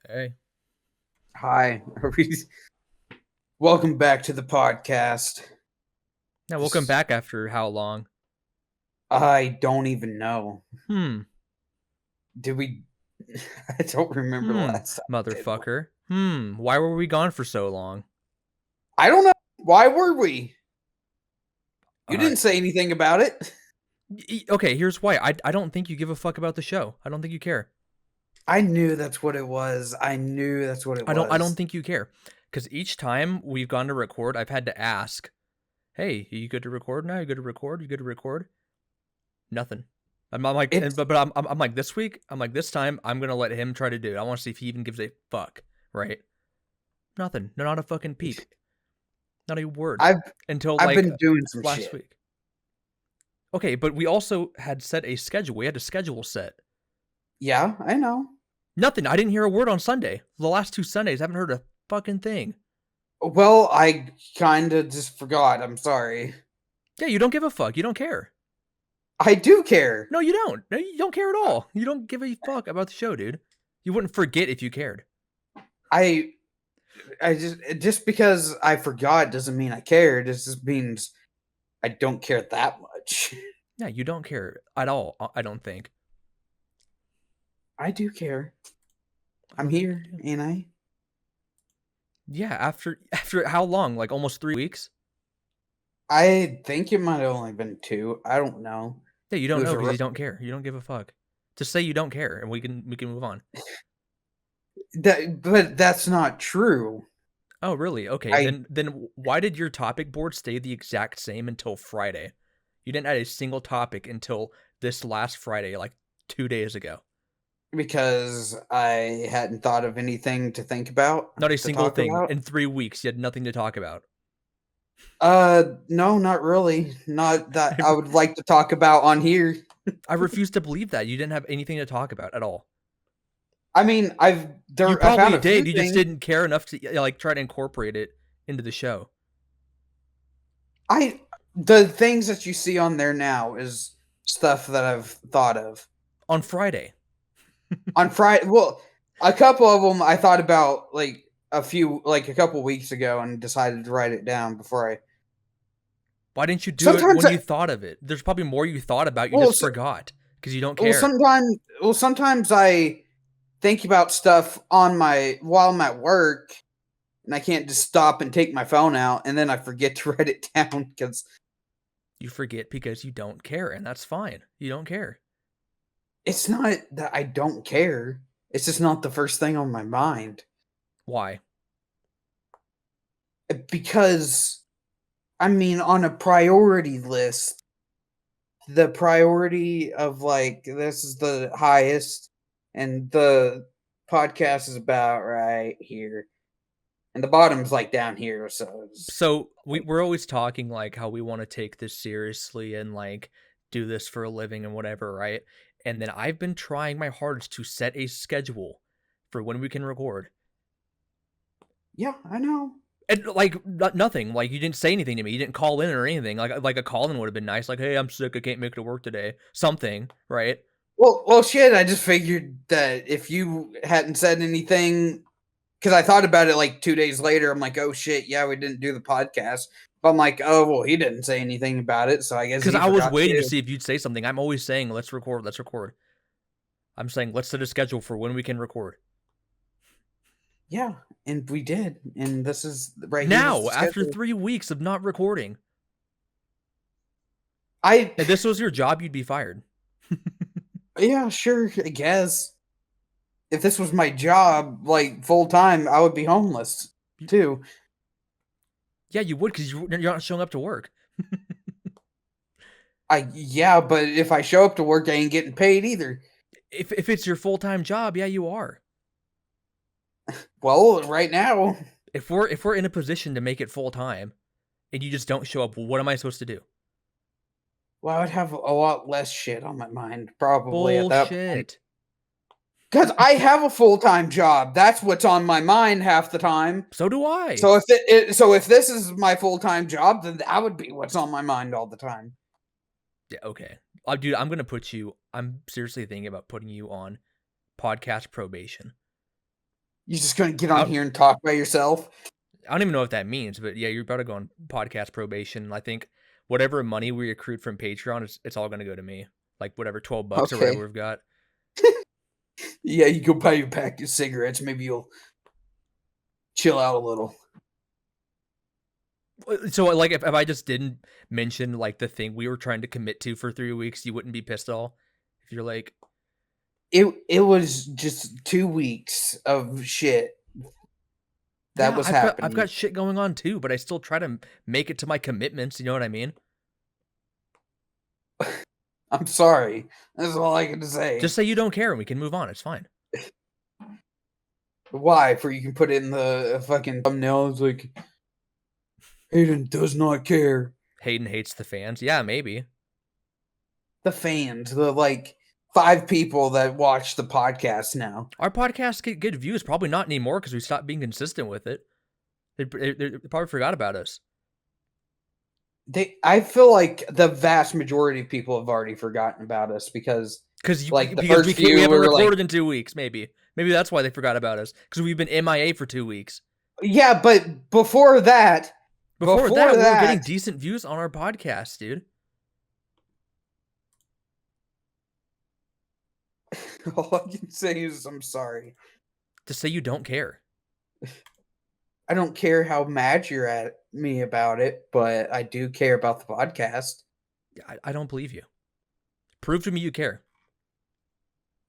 Hey. Hi. Welcome back to the podcast. Now, welcome This back after how long? I don't even know. Hmm. Did we I don't remember the last time we did one. Motherfucker. Why were we gone for so long? I don't know. Why were we? You Alright. didn't say anything about it. Okay, here's why. I don't think you give a fuck about the show. I don't think you care. I knew that's what it was. I knew that's what it I don't was. think you care. Because each time we've gone to record, I've had to ask, hey, are you good to record now? You good to record? You good to record? Nothing. I'm like, It's I'm like, this week, I'm like, this time, I'm gonna let him try to do it. I want to see if he even gives a fuck, right? Nothing. No, not a fucking peep. Not a word. I've Until I've like been doing some last shit. week. Okay, but we also had set a schedule. We had a schedule set. Yeah, I know. Nothing. I didn't hear a word on Sunday. The last 2 Sundays, I haven't heard a fucking thing. Well, I kind of just forgot. I'm sorry. Yeah, you don't give a fuck. You don't care. I do care. No, you don't. No, you don't care at all. You don't give a fuck about the show, dude. You wouldn't forget if you cared. I I just because I forgot doesn't mean I cared. It just means I don't care that much. Yeah, you don't care at all. I don't think. I do care. I I'm don't think here, you do. ain't I? Yeah, after how long? Like almost 3 weeks. I think it might have only been 2. I don't know. Yeah, you It don't was know a because rough you don't care. You don't give a fuck. Just say you don't care, and we can move on. but that's not true. Oh, really? Okay. I Then why did your topic board stay the exact same until Friday? You didn't add a single topic until this last Friday, like 2 days ago. because I hadn't thought of anything to think about, Not a to single talk thing. about. In 3 weeks, you had nothing to talk about. No, not really. Not that I would like to talk about on here. I refuse to believe that you didn't have anything to talk about at all. I mean, You I found probably a few did. You just things. didn't care enough to like try to incorporate it into the show I the things that you see on there now is stuff that I've thought of. on Friday. On Friday, well, a couple of them I thought about like a couple weeks ago and decided to write it down before I. Why didn't you do it Sometimes when I you thought of it? There's probably more you thought about. You well, just forgot because you don't well care. sometimes sometimes I think about stuff on my while I'm at work and I can't just stop and take my phone out and then I forget to write it down because You forget because you don't care, and that's fine. You don't care. it's not that I don't care. It's just not the first thing on my mind Why? because I mean, on a priority list, the priority of like this is the highest, and the podcast is about right here, and the bottom's like down here. So it's So like, we're always talking like how we want to take this seriously and like do this for a living and whatever, right? And then I've been trying my hardest to set a schedule for when we can record. yeah, I know. And like nothing, like you didn't say anything to me. You didn't call in or anything. Like a call in would have been nice. Like, hey, I'm sick. I can't make it to work today. Something, right? Well, shit. I just figured that if you hadn't said anything, because I thought about it like 2 days later, I'm like, oh shit, yeah, we didn't do the podcast. But I'm like, oh well, he didn't say anything about it, so I guess Because he I was forgot waiting to too. see if you'd say something. I'm always saying, let's record, let's record. I'm saying, let's set a schedule for when we can record. Yeah, and we did, and this is right here is Now, the after schedule. 3 weeks of not recording, I if this was your job, you'd be fired. Yeah, sure, I guess. If this was my job, like full time, I would be homeless too. Yeah, you would because you're not showing up to work. Yeah, but if I show up to work, I ain't getting paid either. If it's your full time job, yeah, you are. Well, right now, If we're in a position to make it full time, and you just don't show up, well, what am I supposed to do? well, I would have a lot less shit on my mind probably at that point. Bullshit. Because I have a full time job. That's what's on my mind half the time. So do I. So if this is my full time job, then that would be what's on my mind all the time. Yeah, okay. Dude, I'm gonna put you. I'm seriously thinking about putting you on podcast probation. You just gonna get on I, here and talk by yourself? I don't even know what that means, but yeah, you're about to go on podcast probation. I think whatever money we accrued from Patreon, it's all going to go to me. Like whatever $12 or whatever Okay. we've got. Yeah, you go buy your pack of cigarettes. Maybe you'll chill out a little. So like if I just didn't mention like the thing we were trying to commit to for 3 weeks, you wouldn't be pissed at all. If you're like, It was just 2 weeks of shit that yeah, was I've got happening. shit going on too, but I still try to make it to my commitments. You know what I mean? I'm sorry. That's all I can Just say. say you don't care and we can move on. It's fine. Why? For you can put it in the fucking thumbnail. It's like Hayden does not care. Hayden hates the fans. Yeah, maybe. The fans, the like 5 people that watch the podcast now. Our podcasts get good views. Probably not anymore because we stopped being consistent with it. They probably forgot about us. I feel like the vast majority of people have already forgotten about us because Because like the because first we few haven't were like, recorded in 2 weeks. Maybe that's why they forgot about us. Because we've been MIA for 2 weeks. yeah, but before that, Before that, we were getting decent views on our podcast, dude. all I can say is I'm sorry. To say you don't care. I don't care how mad you're at me about it, but I do care about the podcast. I don't believe you. Prove to me you care.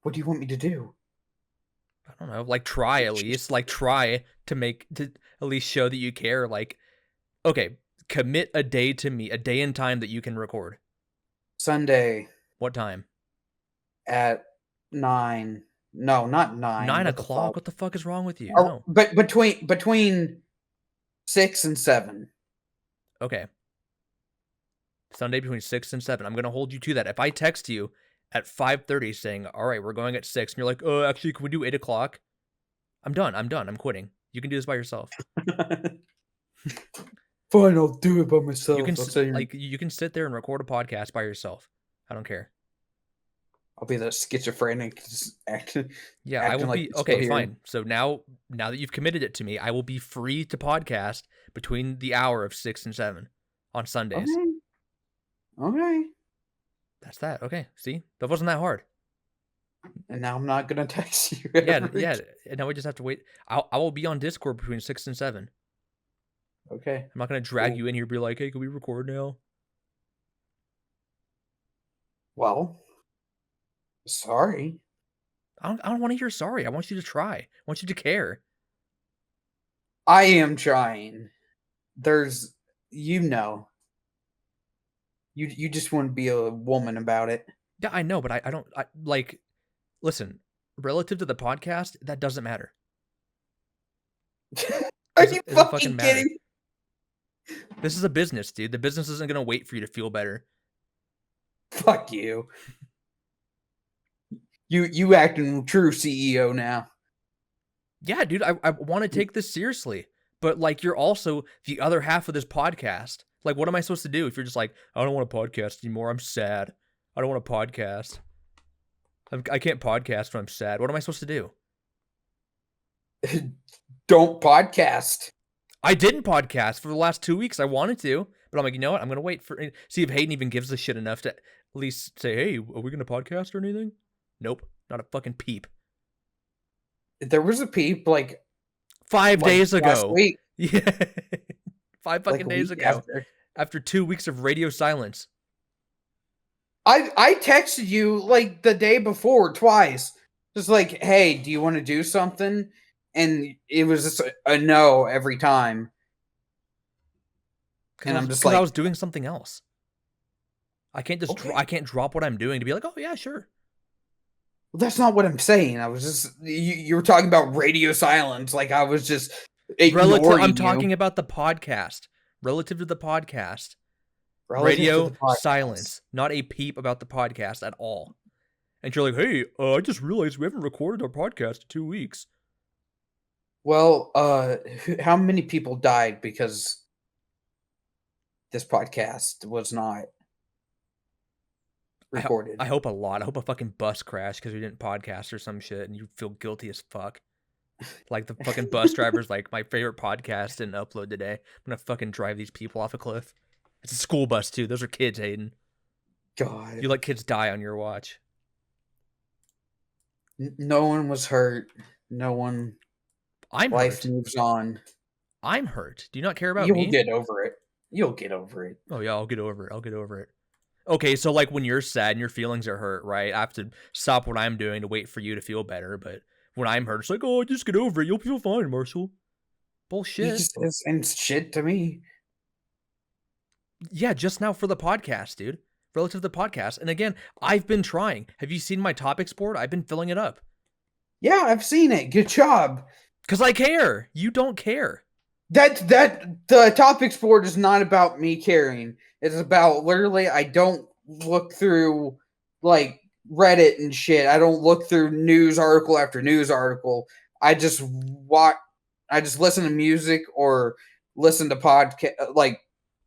What do you want me to do? I don't know. Like try at least. Like try to at least show that you care. Like, okay, commit a day to me, a day and time that you can record. Sunday What time? at 9. No, not 9. Nine What the o'clock? fuck? What the fuck is wrong with you? Or, No. but between 6 and 7. Okay. Sunday between 6 and 7. I'm going to hold you to that. If I text you at 5:30 saying, all right, we're going at 6, and you're like, oh, actually, can we do 8 o'clock? I'm done. I'm quitting. You can do this by yourself. Fine, I'll do it by You myself. can I'll say you can sit there and record a podcast by yourself. I don't care. I'll be the schizophrenic just Yeah, I will acting like be I'm still okay, here. fine. So now that you've committed it to me, I will be free to podcast between the hour of 6 and 7 on Sundays. Okay. Okay. That's that. Okay. See? That wasn't that hard. And now I'm not gonna text you Yeah, ever yeah. again. And now we just have to wait. I will be on Discord between 6 and 7. Okay. I'm not gonna drag Cool. you in here and be like, hey, can we record now? Well, sorry. I don't want to hear sorry. I want you to try. I want you to care. I am trying. There's you know. You just want to be a woman about it. Yeah, I know, but I don't like listen, relative to the podcast, that doesn't matter. Are you Doesn't fucking fucking matter. kidding? This is a business, dude. The business isn't gonna wait for you to feel better. Fuck you. You acting true CEO now. Yeah, dude, I want to take this seriously. But like you're also the other half of this podcast. Like, what am I supposed to do if you're just like, I don't want to podcast anymore. I'm sad. I don't want to podcast. I can't podcast when I'm sad. What am I supposed to do? Don't podcast. I didn't podcast for the last 2 weeks. I wanted to, but I'm like, you know what? I'm gonna wait for see if Hayden even gives a shit enough to at least say, hey, are we gonna podcast or anything? Nope, not a fucking peep. There was a peep like 5 days last ago. week, Yeah, five like fucking a days week ago. after. After 2 weeks of radio silence. I texted you like the day before twice. Just like, hey, do you want to do something? And it was just a no every time. And I'm just Because I like, was doing something else. I can't just okay. I can't drop what I'm doing to be like, oh yeah, sure. Well, that's not what I'm saying. I was just you were talking about radio silence, like I was just I'm ignoring you talking about the podcast. Relative to the podcast. relative to the Radio podcast. silence. Not a peep about the podcast at all. And you're like, hey, I just realized we haven't recorded our podcast in 2 weeks. Well, how many people died because this podcast was not recorded? I hope a lot. I hope a fucking bus crashed because we didn't podcast or some shit and you feel guilty as fuck. Like the fucking bus driver's like, my favorite podcast didn't upload today. I'm gonna fucking drive these people off a cliff. It's a school bus too. Those are kids, Hayden. God, You let kids die on your watch. no one was hurt. No one. I'm Life hurt. moves on. I'm hurt. Do you not care about You'll me? get over it. You'll get over it. Oh yeah, I'll get over it. I'll get over it. Okay, so like when you're sad and your feelings are hurt, right? I have to stop what I'm doing to wait for you to feel better. But when I'm hurt, it's like, oh, just get over it. You'll feel fine, Marshall. You Bullshit. just and shit to me. Yeah, just now for the podcast, dude. Relative to the podcast. And again, I've been trying. Have you seen my topics board? I've been filling it up. Yeah, I've seen it. Good job. Because I care. You don't care. That the topics board is not about me caring. It's about literally I don't look through like Reddit and shit. I don't look through news article after news article. I just watch I just listen to music or listen to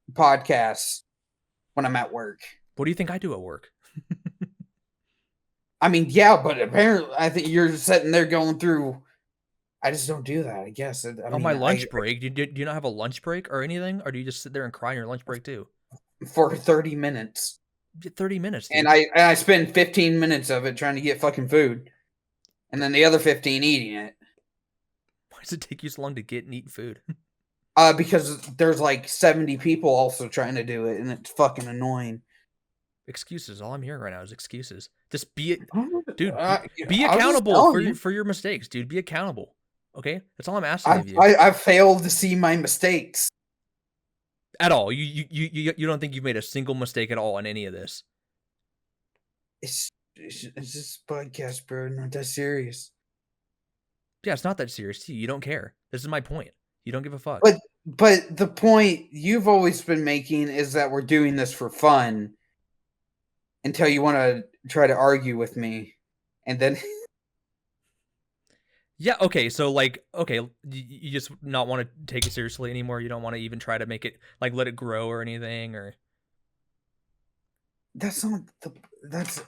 podcasts when I'm at work. What do you think I do at work? I mean, yeah, but apparently I think you're sitting there going through. I just don't do that. I guess. On my lunch break, do you not have a lunch break or anything? Or do you just sit there and cry on your lunch break too? For 30 minutes. 30 minutes, dude. And I spend 15 minutes of it trying to get fucking food. And then the other 15 eating it. Why does it take you so long to get and eat food? Because there's like 70 people also trying to do it, and it's fucking annoying. Excuses. All I'm hearing right now is excuses. Just be it, dude. Be I'll just accountable tell you. for your mistakes, dude. Be accountable. Okay, that's all I'm asking of you. I've failed to see my mistakes. At all. You don't think you've made a single mistake at all in any of this? It's just a podcast, bro. Not that serious. Yeah, it's not that serious to you. You don't care. This is my point. You don't give a fuck. But the point you've always been making is that we're doing this for fun until you want to try to argue with me. And then yeah, okay, so like, okay, you just not want to take it seriously anymore. You don't want to even try to make it like let it grow or anything, or that's not the that's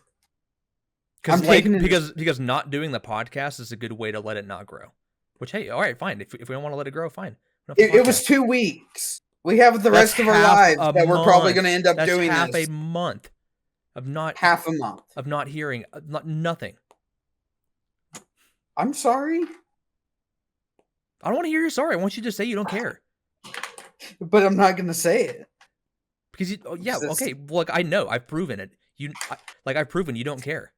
because not doing the podcast is a good way to let it not grow. Which, hey, all right, fine. If we don't want to let it grow, fine. It was 2 weeks. We have the rest of our lives that we're probably going to end up doing half this. a month of not half a month of not hearing nothing. I'm sorry. I don't want to hear you're sorry. I want you to say you don't care. But I'm not going to say it. Because okay. Well, like, I know. I've proven it. I've proven you don't care.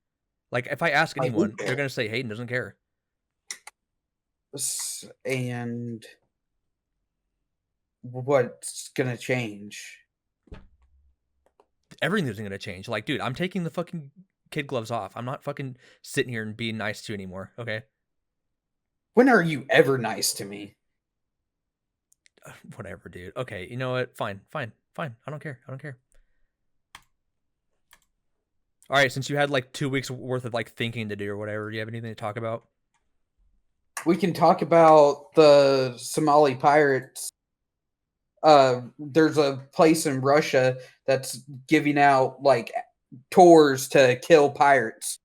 Like, if I ask anyone, they're going to say Hayden doesn't care. And what's going to change? Everything's going to change. Like, dude, I'm taking the fucking kid gloves off. I'm not fucking sitting here and being nice to you anymore, okay? When are you ever nice to me? Whatever, dude. Okay, you know what? Fine. I don't care. All right, since you had like 2 weeks worth of like thinking to do or whatever, do you have anything to talk about? We can talk about the Somali pirates. There's a place in Russia that's giving out like tours to kill pirates.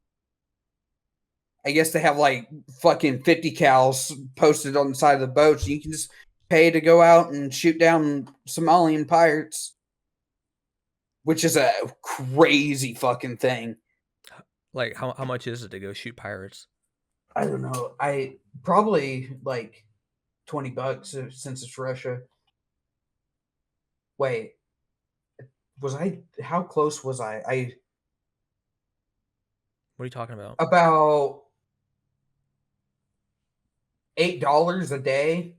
I guess they have like fucking 50 cals posted on the side of the boat, so you can just pay to go out and shoot down Somalian pirates, which is a crazy fucking thing. Like, how much is it to go shoot pirates? I don't know. I probably like $20 since it's Russia. Wait, how close was I? What are you talking about? About $8 a day.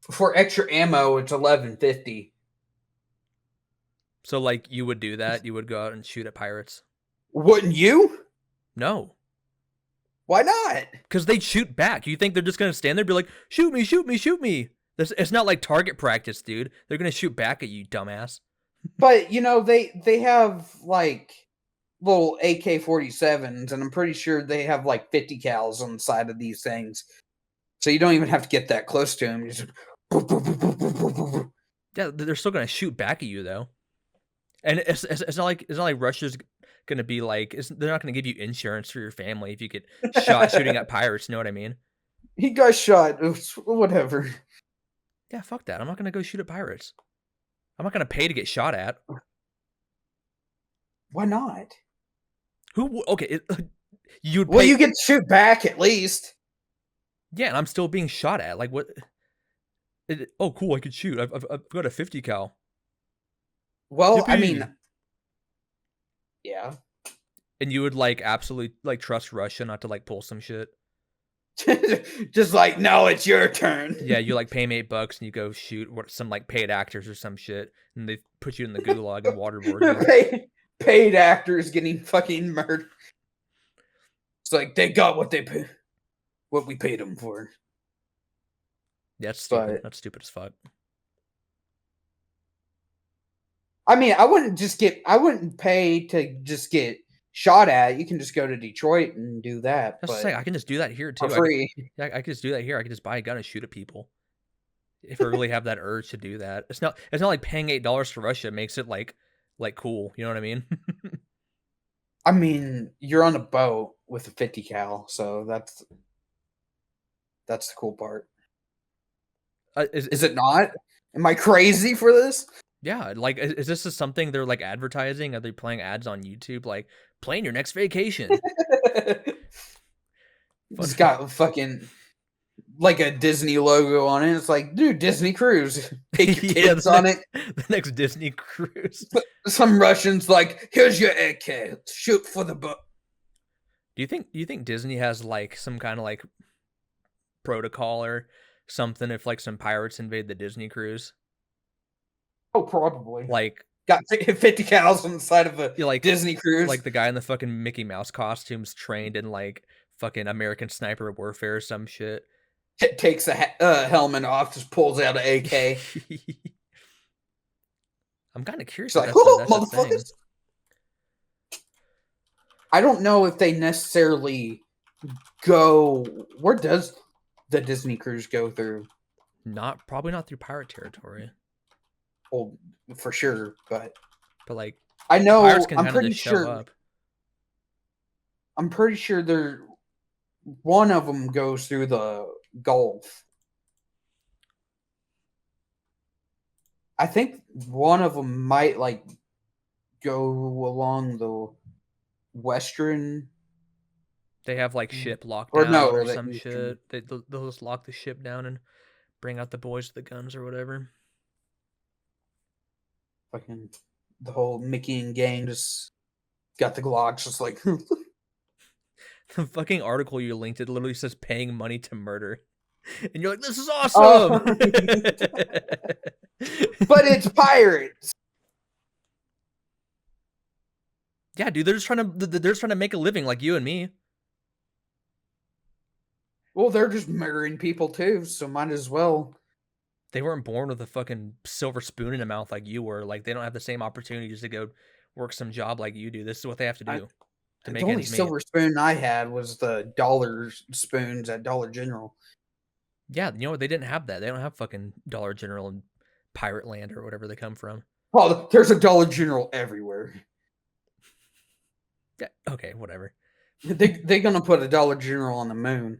For extra ammo, it's $11.50. So, like, you would do that? You would go out and shoot at pirates? Wouldn't you? No. Why not? Because they'd shoot back. You think they're just going to stand there and be like, shoot me, shoot me, shoot me? It's not like target practice, dude. They're going to shoot back at you, dumbass. But, you know, they have, like, little AK-47s, and I'm pretty sure they have, like, 50 cals on the side of these things. So you don't even have to get that close to them. You just... Yeah, they're still going to shoot back at you, though. And it's not like Russia's gonna be like, they're not gonna give you insurance for your family if you get shot shooting at pirates. You know what I mean? He got shot. Whatever. Yeah, fuck that. I'm not gonna go shoot at pirates. I'm not gonna pay to get shot at. Why not? Who? Okay, you would Well, pay. you get to shoot back at least. Yeah, and I'm still being shot at. Like what? Oh, cool! I could shoot. I've got a 50 cal. Well, I Yippee. mean, yeah. And you would like absolutely like trust Russia not to like pull some shit. Just like, no, it's your turn. Yeah, you like pay him $8 and you go shoot some like paid actors or some shit, and they put you in the gulag and waterboard you. Paid actors getting fucking murdered. It's like they got what we paid them for. Yeah, that's stupid. But, That's stupid as fuck. I mean, I wouldn't pay to just get shot at. You can just go to Detroit and do that. That's say I can just do that here too. For free. I can just do that here. I can just buy a gun and shoot at people. If I really have that urge to do that. It's not like paying $8 for Russia makes it like cool. You know what I mean? I mean, you're on a boat with a 50 cal, so that's the cool part. Is it not? Am I crazy for this? Yeah, like is this something they're like advertising? Are they playing ads on YouTube like plan your next vacation? It's got fucking like a Disney logo on it. It's like, dude, Disney cruise. Take your kids on it. The next Disney cruise. Some Russians like, here's your AK. Shoot for the boat. Do you think Disney has like some kind of like protocol or something if like some pirates invade the Disney cruise? Oh, probably. Like got 50 cows on the side of a like Disney cruise. Like the guy in the fucking Mickey Mouse costumes trained in like fucking American Sniper Warfare or some shit. Takes a helmet off, just pulls out an AK. I'm kind of curious. It's like, oh, motherfuckers. I don't know if they necessarily go. Where does the Disney cruise go through? Probably not through pirate territory. Well, for sure, but like I know. I'm pretty sure. I'm pretty sure one of them goes through the Gulf. I think one of them might like go along the western. They have like ship lockdown or some shit. They'll just lock the ship down and bring out the boys with the guns or whatever. Fucking the whole Mickey and gang just got the Glocks, just like. The fucking article you linked, it literally says paying money to murder. And you're like, this is awesome! But it's pirates! Yeah, dude, they're just trying to make a living like you and me. Well, they're just murdering people too, so might as well. They weren't born with a fucking silver spoon in their mouth like you were. Like, they don't have the same opportunities to go work some job like you do. This is what they have to do. The only silver spoon I had was the dollar spoons at Dollar General. Yeah, you know what? They didn't have that. They don't have fucking Dollar General and Pirate Land or whatever they come from. Oh, there's a Dollar General everywhere. Yeah, okay, whatever. They're gonna put a Dollar General on the moon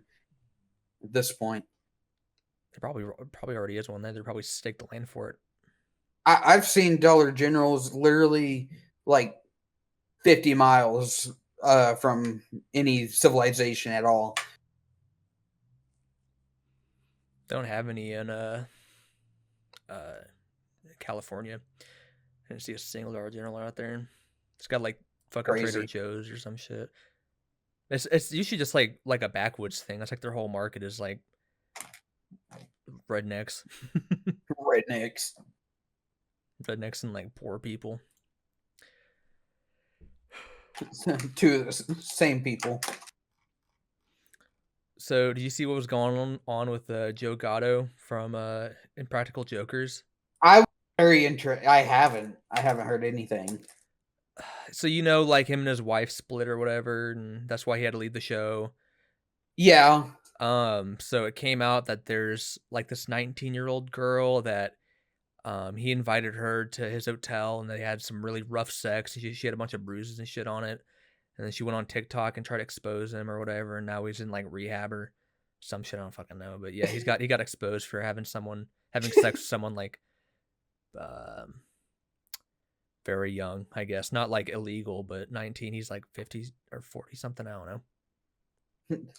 at this point. There probably already is one there. They probably staked the land for it. I've seen Dollar Generals literally like 50 miles from any civilization at all. They don't have any in California. I didn't see a single Dollar General out there. It's got like fucking Trader Joe's or some shit. It's usually just like a backwoods thing. That's like their whole market is like rednecks. Rednecks and like poor people. Two of the same people. So, did you see what was going on with Joe Gatto from Impractical Jokers? I was very interested. I haven't heard anything. So like him and his wife split or whatever, and that's why he had to leave the show. Yeah. So it came out that there's like this 19-year-old girl that He invited her to his hotel, and they had some really rough sex. She had a bunch of bruises and shit on it. And then she went on TikTok and tried to expose him or whatever, and now he's in like rehab or some shit. I don't fucking know, but yeah, he got exposed for having sex with someone like um, very young, I guess. Not like illegal, but 19. He's like 50 or 40 something. I don't know.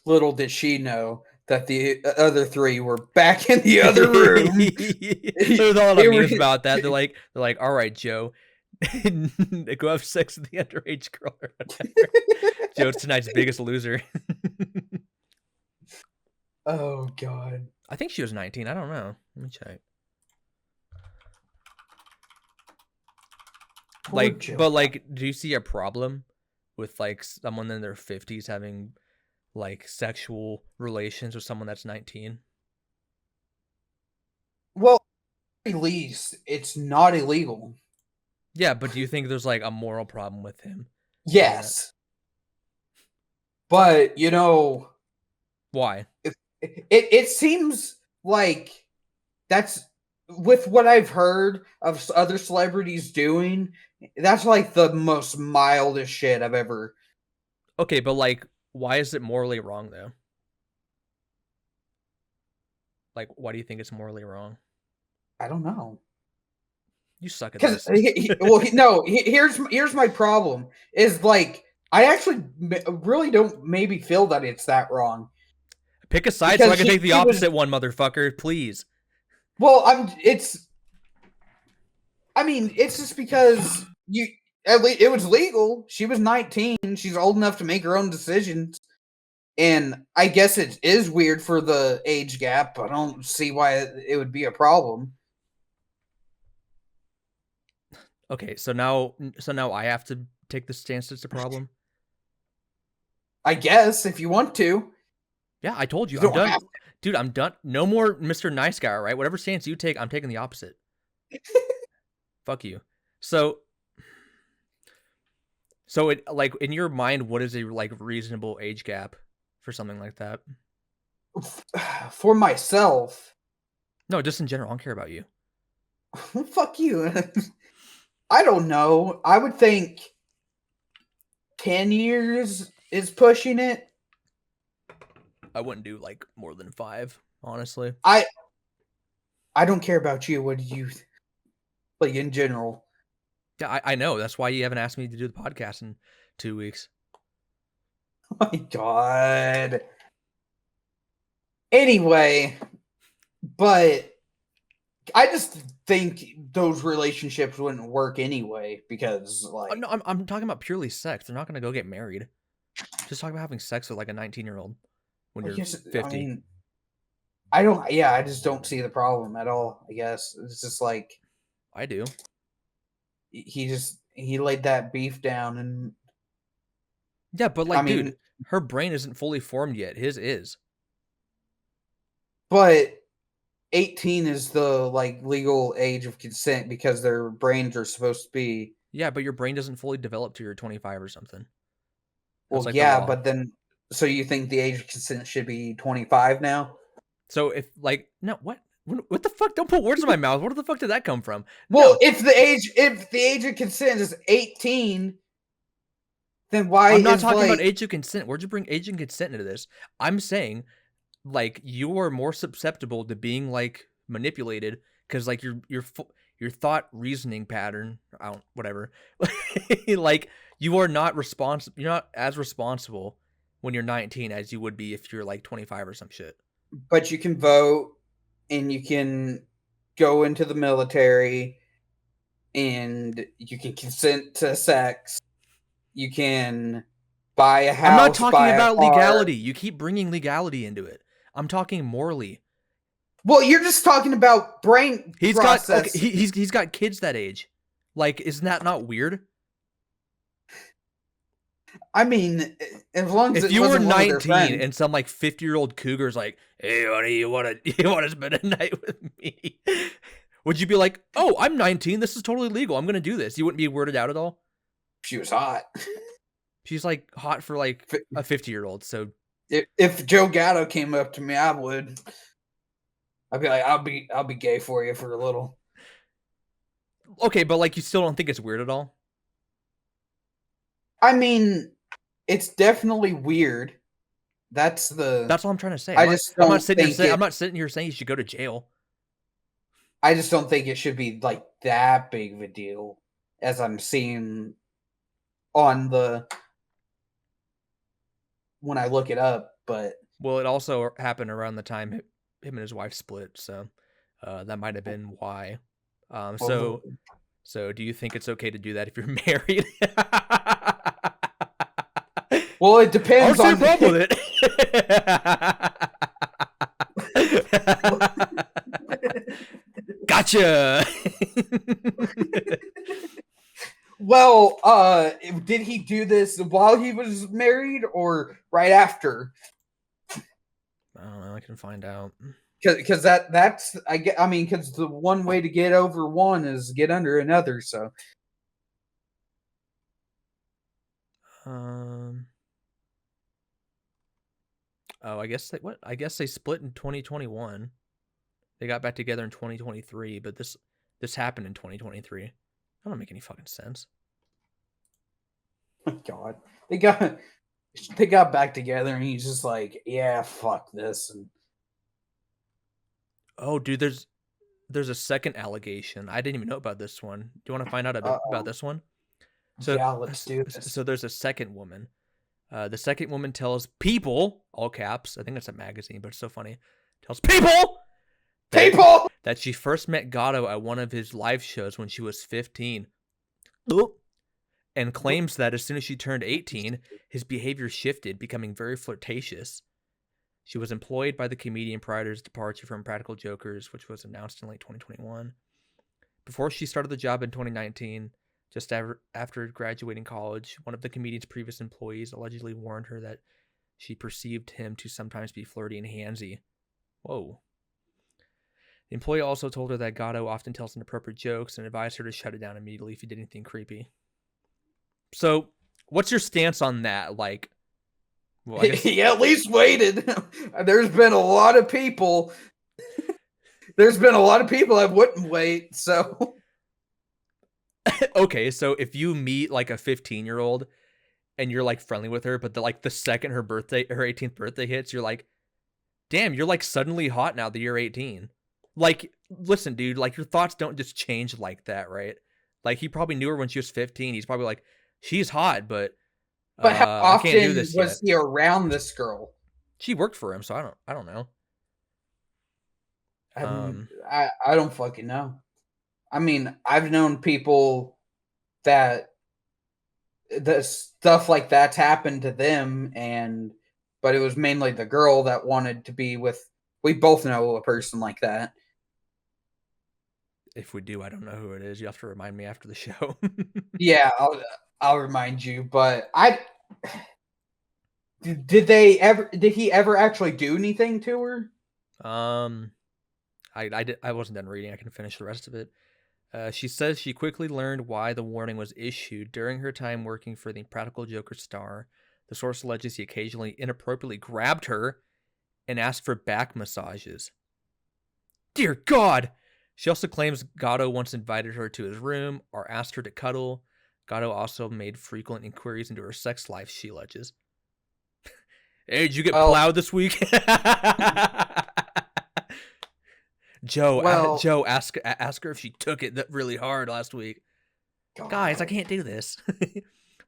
Little did she know that the other three were back in the other room. There's a lot of They memes were- about that. They're like, all right, Joe, go have sex with the underage girl or whatever. Joe's tonight's biggest loser. Oh God. I think she was 19. I don't know. Let me check. Poor Like, Joe. but like, do you see a problem with like someone in their 50s having like sexual relations with someone that's 19? Well, at least it's not illegal. Yeah, but do you think there's like a moral problem with him? Yes. But, Why? it seems like that's, with what I've heard of other celebrities doing, that's like the most mildest shit I've ever. Okay, but like, why is it morally wrong though? Like, why do you think it's morally wrong? I don't know. You suck at Because this. no, here's my problem is like I actually really don't maybe feel that it's that wrong. Pick a side so Because I can take the he was- opposite one, motherfucker. Please. Well, it's just because at least it was legal. She was 19. She's old enough to make her own decisions. And I guess it is weird for the age gap. I don't see why it would be a problem. Okay, so now I have to take the stance it's a problem. I guess if you want to. Yeah, I told you. You I'm don't done. have Dude, I'm done. No more Mr. Nice Guy, all right? Whatever stance you take, I'm taking the opposite. Fuck you. So it like in your mind, what is a like reasonable age gap for something like that? For myself. No, just in general. I don't care about you. Fuck you. I don't know. I would think 10 years is pushing it. I wouldn't do like more than 5, honestly. I don't care about you. What do you like in general? Yeah, I know. That's why you haven't asked me to do the podcast in 2 weeks. Oh my God. Anyway, but I just think those relationships wouldn't work anyway because, like, No, I'm talking about purely sex. They're not gonna go get married. Just talking about having sex with like a 19-year-old when you're 50. I mean, I don't. Yeah, I just don't see the problem at all. I guess it's just like I do. he laid that beef down, and Yeah, but like, I mean, dude, her brain isn't fully formed yet. His is. but 18 is the like legal age of consent because their brains are supposed to be. Yeah, but your brain doesn't fully develop till you're 25 or something. Well, Like the yeah, law. but then so you think the age of consent should be 25 now? So if like no, what the fuck? Don't put words in my mouth. Where the fuck did that come from? Well, No. if the age of consent is 18, then why I'm not is talking about like age of consent. Where'd you bring age and consent into this? I'm saying like you are more susceptible to being like manipulated because like your thought reasoning pattern, I don't whatever. Like you are not responsible. You're not as responsible when you're 19 as you would be if you're like 25 or some shit. but you can vote and you can go into the military and you can consent to sex. You can buy a house, I'm not talking buy about a car. legality. You keep bringing legality into it. I'm talking morally. Well, you're just talking about brain process. He's got kids that age. Like, isn't that not weird? I mean, as long as If it you were wasn't one of their 19 friends. and some like 50-year-old cougar's like, "Hey, honey, you want to spend a night with me?" Would you be like, "Oh, I'm 19. This is totally legal. I'm gonna do this." You wouldn't be weirded out at all. She was hot. She's like hot for like a 50-year-old. So If Joe Gatto came up to me, I would. I'd be like, I'll be gay for you for a little. Okay, but like you still don't think it's weird at all? I mean, it's definitely weird. That's That's all I'm trying to say. I just I'm not don't sitting here think saying it I'm not sitting here saying you should go to jail. I just don't think it should be like that big of a deal as I'm seeing on the when I look it up, but Well, it also happened around the time him and his wife split, so that might have been why. Um, well, so so do you think it's okay to do that if you're married? well, it I don't depends see a on problem with it. Gotcha. Well, did he do this while he was married or right after? I don't know. I can find out. Because that's I mean, because the one way to get over one is get under another. So Um. Oh, I guess they split in 2021. They got back together in 2023, but this happened in 2023. That don't make any fucking sense. God, they got they got back together, and he's just like, yeah, fuck this, and Oh, dude, there's a second allegation. I didn't even know about this one. Do you want to find out a bit about oh, this one? So, yeah, let's do this. so there's a second woman. The second woman tells people, all caps, I think that's a magazine, but it's so funny. Tells people that People, that she first met Gatto at one of his live shows when she was 15. Oop. And claims that as soon as she turned 18, his behavior shifted, becoming very flirtatious. She was employed by the comedian prior to his departure from Practical Jokers, which was announced in late 2021. Before she started the job in 2019, just after graduating college, one of the comedian's previous employees allegedly warned her that she perceived him to sometimes be flirty and handsy. Whoa. The employee also told her that Gatto often tells inappropriate jokes and advised her to shut it down immediately if he did anything creepy. So, what's your stance on that? Like, well, I guess he at least waited. There's been a lot of people. There's been a lot of people that wouldn't wait. So okay. So if you meet like a 15-year-old and you're like friendly with her, but the second her 18th birthday hits, you're like, damn, you're like suddenly hot now that you're 18. Like, listen, dude, like your thoughts don't just change like that, right? Like he probably knew her when she was 15. He's probably like, she's hot, but but how I can't do often this yet. was he around this girl? She worked for him, so I don't know. I don't fucking know. I mean, I've known people that the stuff like that's happened to them, and but it was mainly the girl that wanted to be with. We both know a person like that. If we do, I don't know who it is. You have to remind me after the show. Yeah, I'll remind you. But I did they ever did he ever actually do anything to her? I wasn't done reading. I can finish the rest of it. She says she quickly learned why the warning was issued during her time working for the Practical Joker star. The source alleges he occasionally inappropriately grabbed her and asked for back massages. Dear God! She also claims Gatto once invited her to his room or asked her to cuddle. Gatto also made frequent inquiries into her sex life, she alleges. Hey, did you get Well, plowed this week? well, Joe, ask her if she took it really hard last week. God. Guys, I can't do this.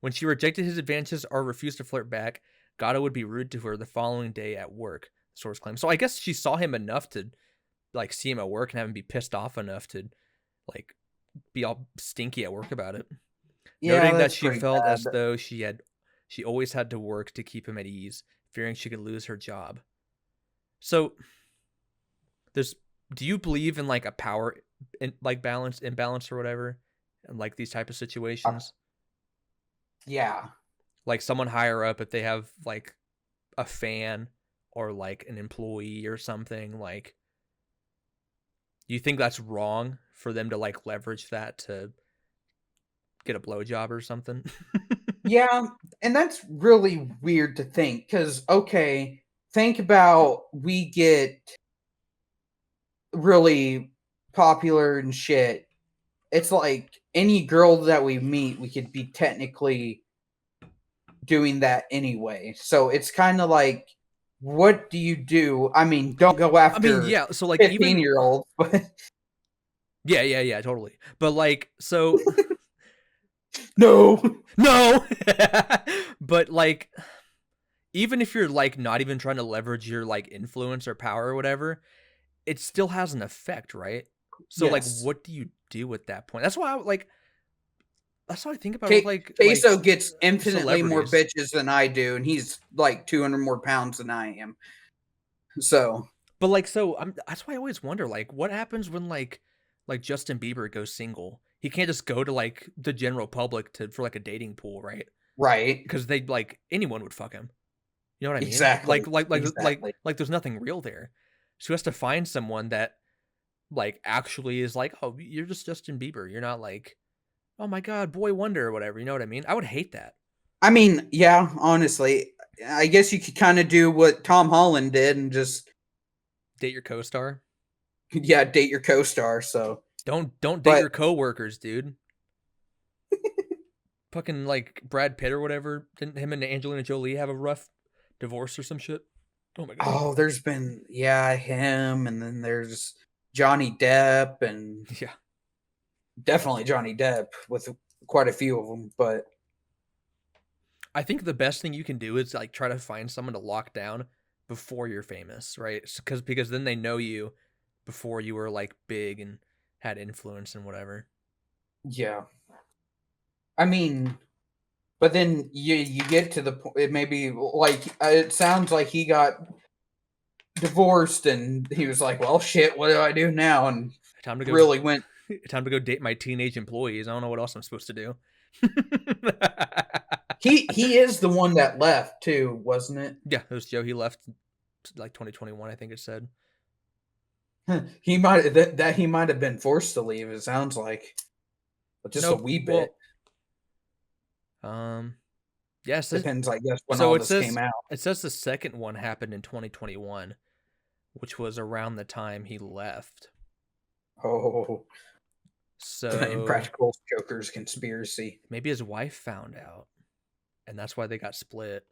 When she rejected his advances or refused to flirt back, Gatto would be rude to her the following day at work, the source claims. So I guess she saw him enough to like see him at work and have him be pissed off enough to like be all stinky at work about it. Yeah, Noting that that's she pretty felt bad. as though she always had to work to keep him at ease, fearing she could lose her job. So do you believe in like a power imbalance or whatever, and like these type of situations? Yeah. Like someone higher up, if they have like a fan or like an employee or something, like you think that's wrong for them to like leverage that to get a blowjob or something? Yeah, and that's really weird to think because, okay, think about we get really popular and shit, it's like any girl that we meet, we could be technically doing that anyway. So it's kind of like, what do you do? I mean, don't go I mean, after yeah. So like even 15-year-olds, but yeah, totally. But like so no. no, but like even if you're like not even trying to leverage your like influence or power or whatever, it still has an effect, right? So like, Yes. what do you do at that point? That's what I think about with Queso gets infinitely more celebrities. bitches than I do, and he's like 200 more pounds than I am. So, But like, so that's why I always wonder, like, what happens when like Justin Bieber goes single? He can't just go to like the general public to for like a dating pool, right? right. Because they like anyone would fuck him. You know what I mean? Exactly. Exactly. Like there's nothing real there. So he has to find someone that like actually is like, oh, you're just Justin Bieber. You're not like, oh my god, boy wonder or whatever. You know what I mean? I would hate that. I mean, yeah, honestly, I guess you could kind of do what Tom Holland did and just, Date your co-star. yeah, date your co-star. So, Don't date but your coworkers, dude. Fucking like Brad Pitt or whatever. Didn't him and Angelina Jolie have a rough divorce or some shit? Oh my god. oh, there's been, yeah, him, and then there's Johnny Depp, and Yeah. definitely Johnny Depp with quite a few of them. But I think the best thing you can do is like try to find someone to lock down before you're famous, right? Because then they know you before you were like big and had influence and whatever. yeah, I mean, but then you get to the point. Maybe like it sounds like he got divorced, and he was like, "Well, shit, what do I do now?" And Time to go really went. time to go date my teenage employees. I don't know what else I'm supposed to do. He is the one that left too, wasn't it? Yeah, it was Joe. He left like 2021, I think it said. He might that he might have been forced to leave. It sounds like, but just a Nope. wee bit. Well, um, yes. Depends, I guess, when So all this came out. it says the second one happened in 2021, which was around the time he left. Oh, the So Impractical Jokers conspiracy. maybe his wife found out, and that's why they got split.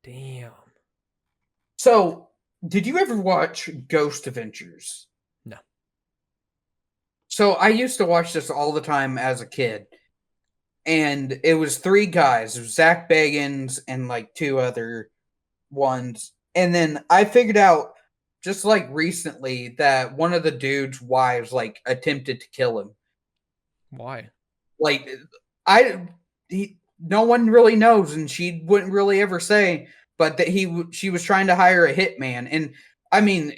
Damn. So, did you ever watch Ghost Adventures? No. So I used to watch this all the time as a kid, and it was three guys. It was Zach Bagans and like two other ones. And then I figured out just like recently that one of the dude's wives like attempted to kill him. Why? Like I no one really knows, and she wouldn't really ever say, but that she was trying to hire a hitman. And I mean,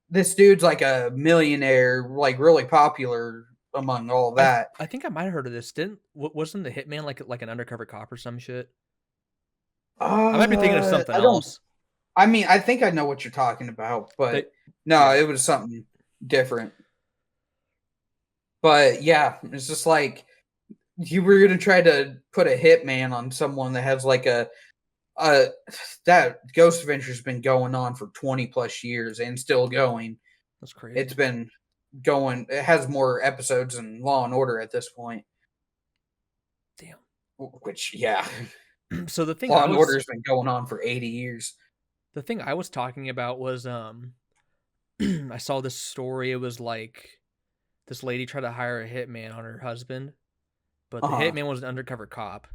this dude's like a millionaire, like really popular among all that. I think I might have heard of this. Didn't wasn't the hitman like an undercover cop or some shit? I might be thinking of something I don't. else. I mean, I think I know what you're talking about, They, but no, yeah. it was something different. But yeah, it's just like you were gonna try to put a hitman on someone that has like a that Ghost Adventure's been going on for 20 plus years and still going. That's crazy. It's been going. It has more episodes than Law and Order at this point. Damn. Which, yeah, So the thing Law and Order's been going on for 80 years. the thing I was talking about was I saw this story. It was like this lady tried to hire a hitman on her husband, but the Uh-huh. hitman was an undercover cop.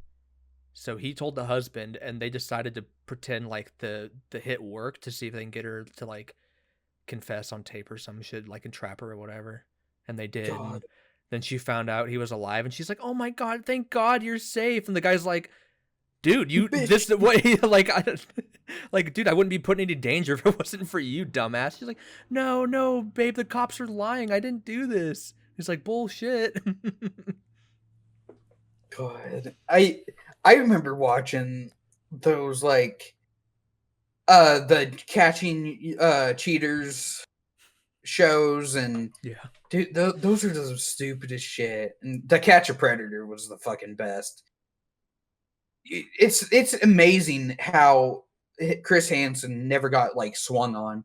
So he told the husband, and they decided to pretend like the hit worked to see if they can get her to like confess on tape or some shit, like entrap her or whatever. And they did. God. And then she found out he was alive, and she's like, "Oh my god, thank God you're safe." And the guy's like, "Dude, you Bitch. this what like like dude, I wouldn't be put in any danger if it wasn't for you, dumbass." She's like, "No, babe, the cops are lying. I didn't do this." He's like, "Bullshit." God. I remember watching those like the catching cheaters shows, and Yeah. dude, those are the stupidest shit. And To Catch a Predator was the fucking best. It's amazing how Chris Hansen never got like swung on.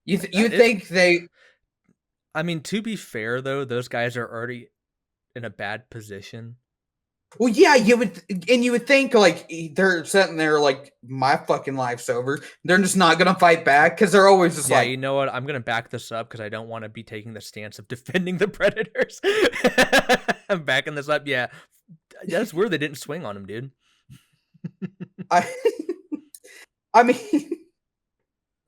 You That is think they I mean, to be fair though, those guys are already in a bad position. Well, yeah, you would think like they're sitting there like my fucking life's over. They're just not gonna fight back because they're always just Yeah, like, you know what? I'm gonna back this up because I don't want to be taking the stance of defending the Predators. I'm backing this up. Yeah, that's weird. They didn't swing on him, dude. I, I mean,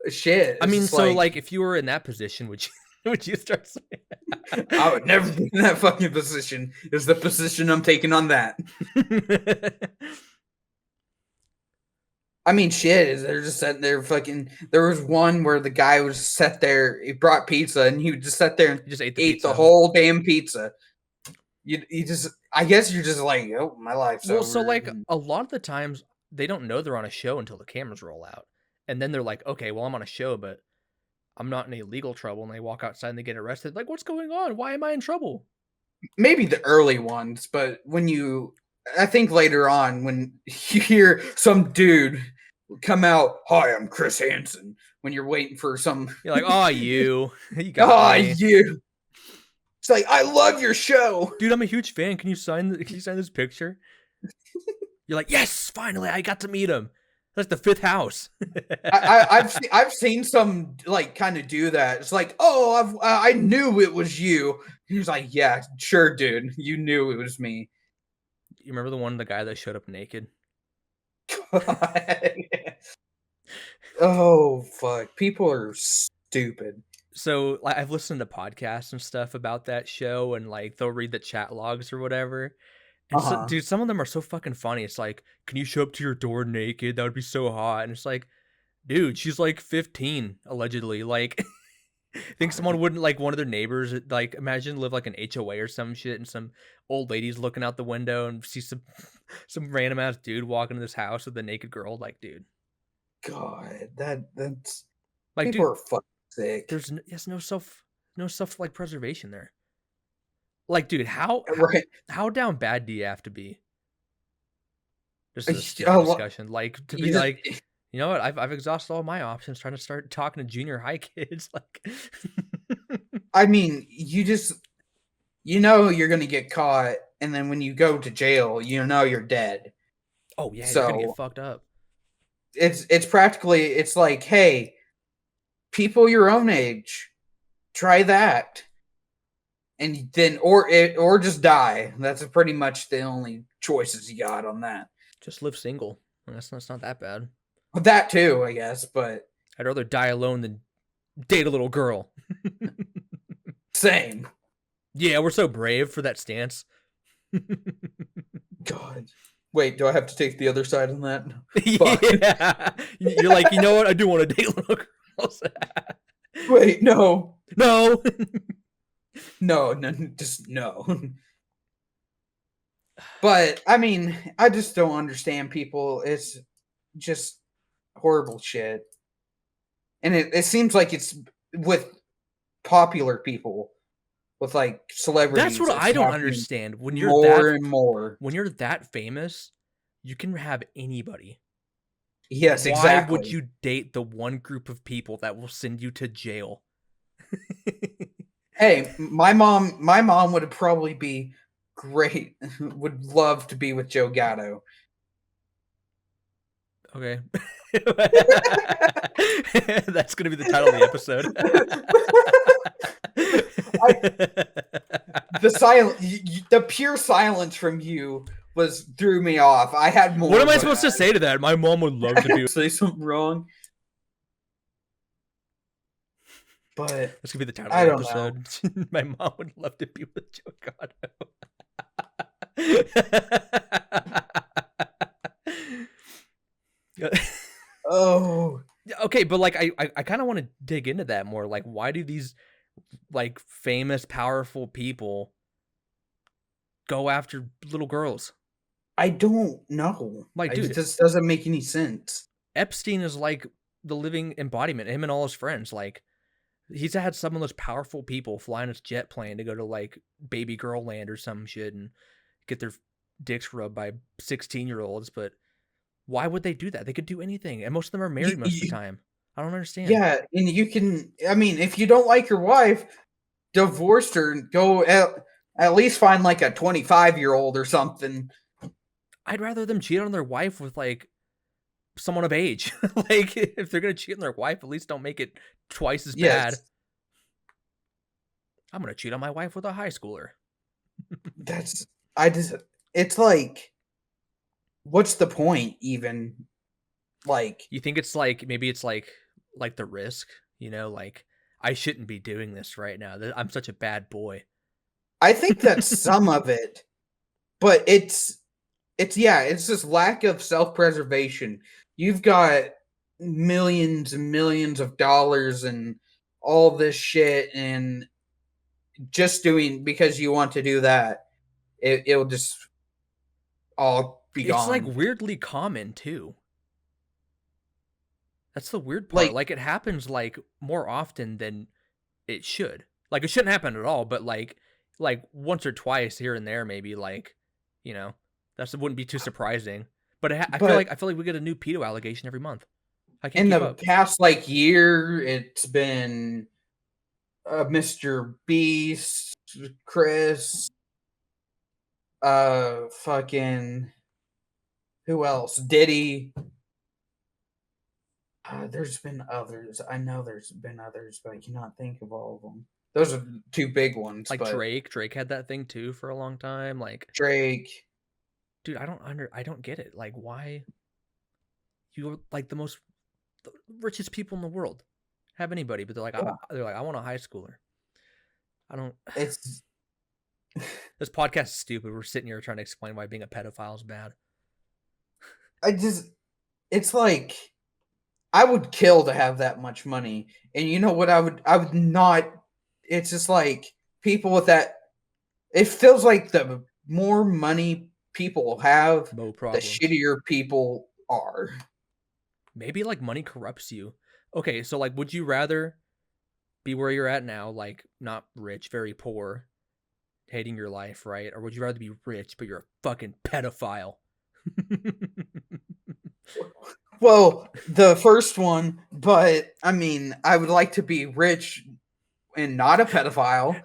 shit. I It's mean, just so like like, if you were in that position, would you would you start swinging? I would never be in that fucking position. Is the position I'm taking on that? I mean, shit. They're just sitting there fucking. There was one where the guy was sat there. He brought pizza, and he would just sat there and You just ate the ate the pizza. whole damn pizza. You just. I guess you're just like, oh, my life's Well, over. so like a lot of the times they don't know they're on a show until the cameras roll out, and then they're like, okay, well I'm on a show, but I'm not in any legal trouble, and they walk outside and they get arrested. Like, what's going on? Why am I in trouble? Maybe the early ones, but I think later on when you hear some dude come out, "Hi, I'm Chris Hansen," when you're waiting for some, You're like, oh, you got me. you. It's like, I love your show, Dude, I'm a huge fan. Can you sign this picture? You're like, yes, finally, I got to meet him. That's the fifth house. I've seen some like kind of do that. It's like, oh, I knew it was you. He's like, yeah, sure, dude, you knew it was me. You remember the guy that showed up naked? Oh fuck, people are stupid. So like, I've listened to podcasts and stuff about that show, and like they'll read the chat logs or whatever. And so, dude, some of them are so fucking funny. It's like, can you show up to your door naked? That would be so hot. And it's like, dude, she's like 15 allegedly. Like, I think someone wouldn't, like, one of their neighbors, like, imagine live like an HOA or some shit, and some old lady's looking out the window and see some random ass dude walking to this house with a naked girl. Like, dude, God, that's like, people dude, are fucking sick. there's no self like preservation there. Like, dude, how Right. how down bad do you have to be? Just a Yeah, stupid discussion, like, to you be just like, you know what? I've exhausted all my options trying to start talking to junior high kids. Like, I mean, you're gonna get caught, and then when you go to jail, you're dead. oh yeah, you're gonna So get fucked up. it's practically it's like, hey, people your own age, try that. And then or just die. That's pretty much the only choices you got on that. Just live single. That's not that bad. That too, I guess, but I'd rather die alone than date a little girl. same. Yeah, we're so brave for that stance. God. Wait, do I have to take the other side on that? Yeah. You're like, you know what? I do want to date little girls. Wait, no. No. No, just no. But I mean, I just don't understand people. It's just horrible shit. And it seems like it's with popular people, with like celebrities. That's what I don't understand. When you're more and more. When you're that famous, you can have anybody. Yes, exactly. Why would you date the one group of people that will send you to jail? Hey, my mom would probably be great. Would love to be with Joe Gatto. Okay. That's going to be the title of the episode. The pure silence from you threw me off. I had more. What am I supposed to say to that? My mom would love to be. Say something wrong. But That's gonna be the title of the episode. My mom would love to be with Joe Gatto. Oh, okay, but like I kind of want to dig into that more. Like, why do these like famous, powerful people go after little girls? I don't know. Like, dude, it just doesn't make any sense. Epstein is like the living embodiment. Him and all his friends, like. He's had some of those powerful people flying his jet plane to go to like baby girl land or some shit and get their dicks rubbed by 16-year-olds. But why would they do that? They could do anything. And most of them are married most of the time. I don't understand. Yeah. And I mean, if you don't like your wife, divorced her and go at least find like a 25-year-old or something. I'd rather them cheat on their wife with like someone of age. Like if they're gonna cheat on their wife, at least don't make it twice as bad. Yes. I'm gonna cheat on my wife with a high schooler. That's it's like, what's the point even? Like, You think it's like maybe it's like the risk, you know, like I shouldn't be doing this right now. I'm such a bad boy. I think that's some of it, but it's just lack of self-preservation. You've got millions and millions of dollars and all this shit, and just doing because you want to do that, it'll just all be It's like gone. weirdly common too. That's the weird part. Like, Like it happens like more often than it should. Like it shouldn't happen at all, but like once or twice here and there, maybe like, you know, that wouldn't be too surprising. But I feel but like we get a new pedo allegation every month. I can't in keep the up. past like year, it's been Mr. Beast, Chris, fucking who else? Diddy. There's been others. I know there's been others, but I cannot think of all of them. Those are two big ones, Like but Drake had that thing too for a long time. Like, Drake. dude, I don't get it. Like, why you're like the richest people in the world have anybody, but Yeah, I want a high schooler. I don't. it's This podcast is stupid. We're sitting here trying to explain why being a pedophile is bad. it's like I would kill to have that much money. And you know what I would not, it's just like people with that, it feels like the more money people have, No the problems. shittier people are. Maybe like money corrupts you. Okay, so like, would you rather be where you're at now, like not rich, very poor, hating your life, right? Or would you rather be rich but you're a fucking pedophile? Well, the first one, but I mean, I would like to be rich and not a pedophile.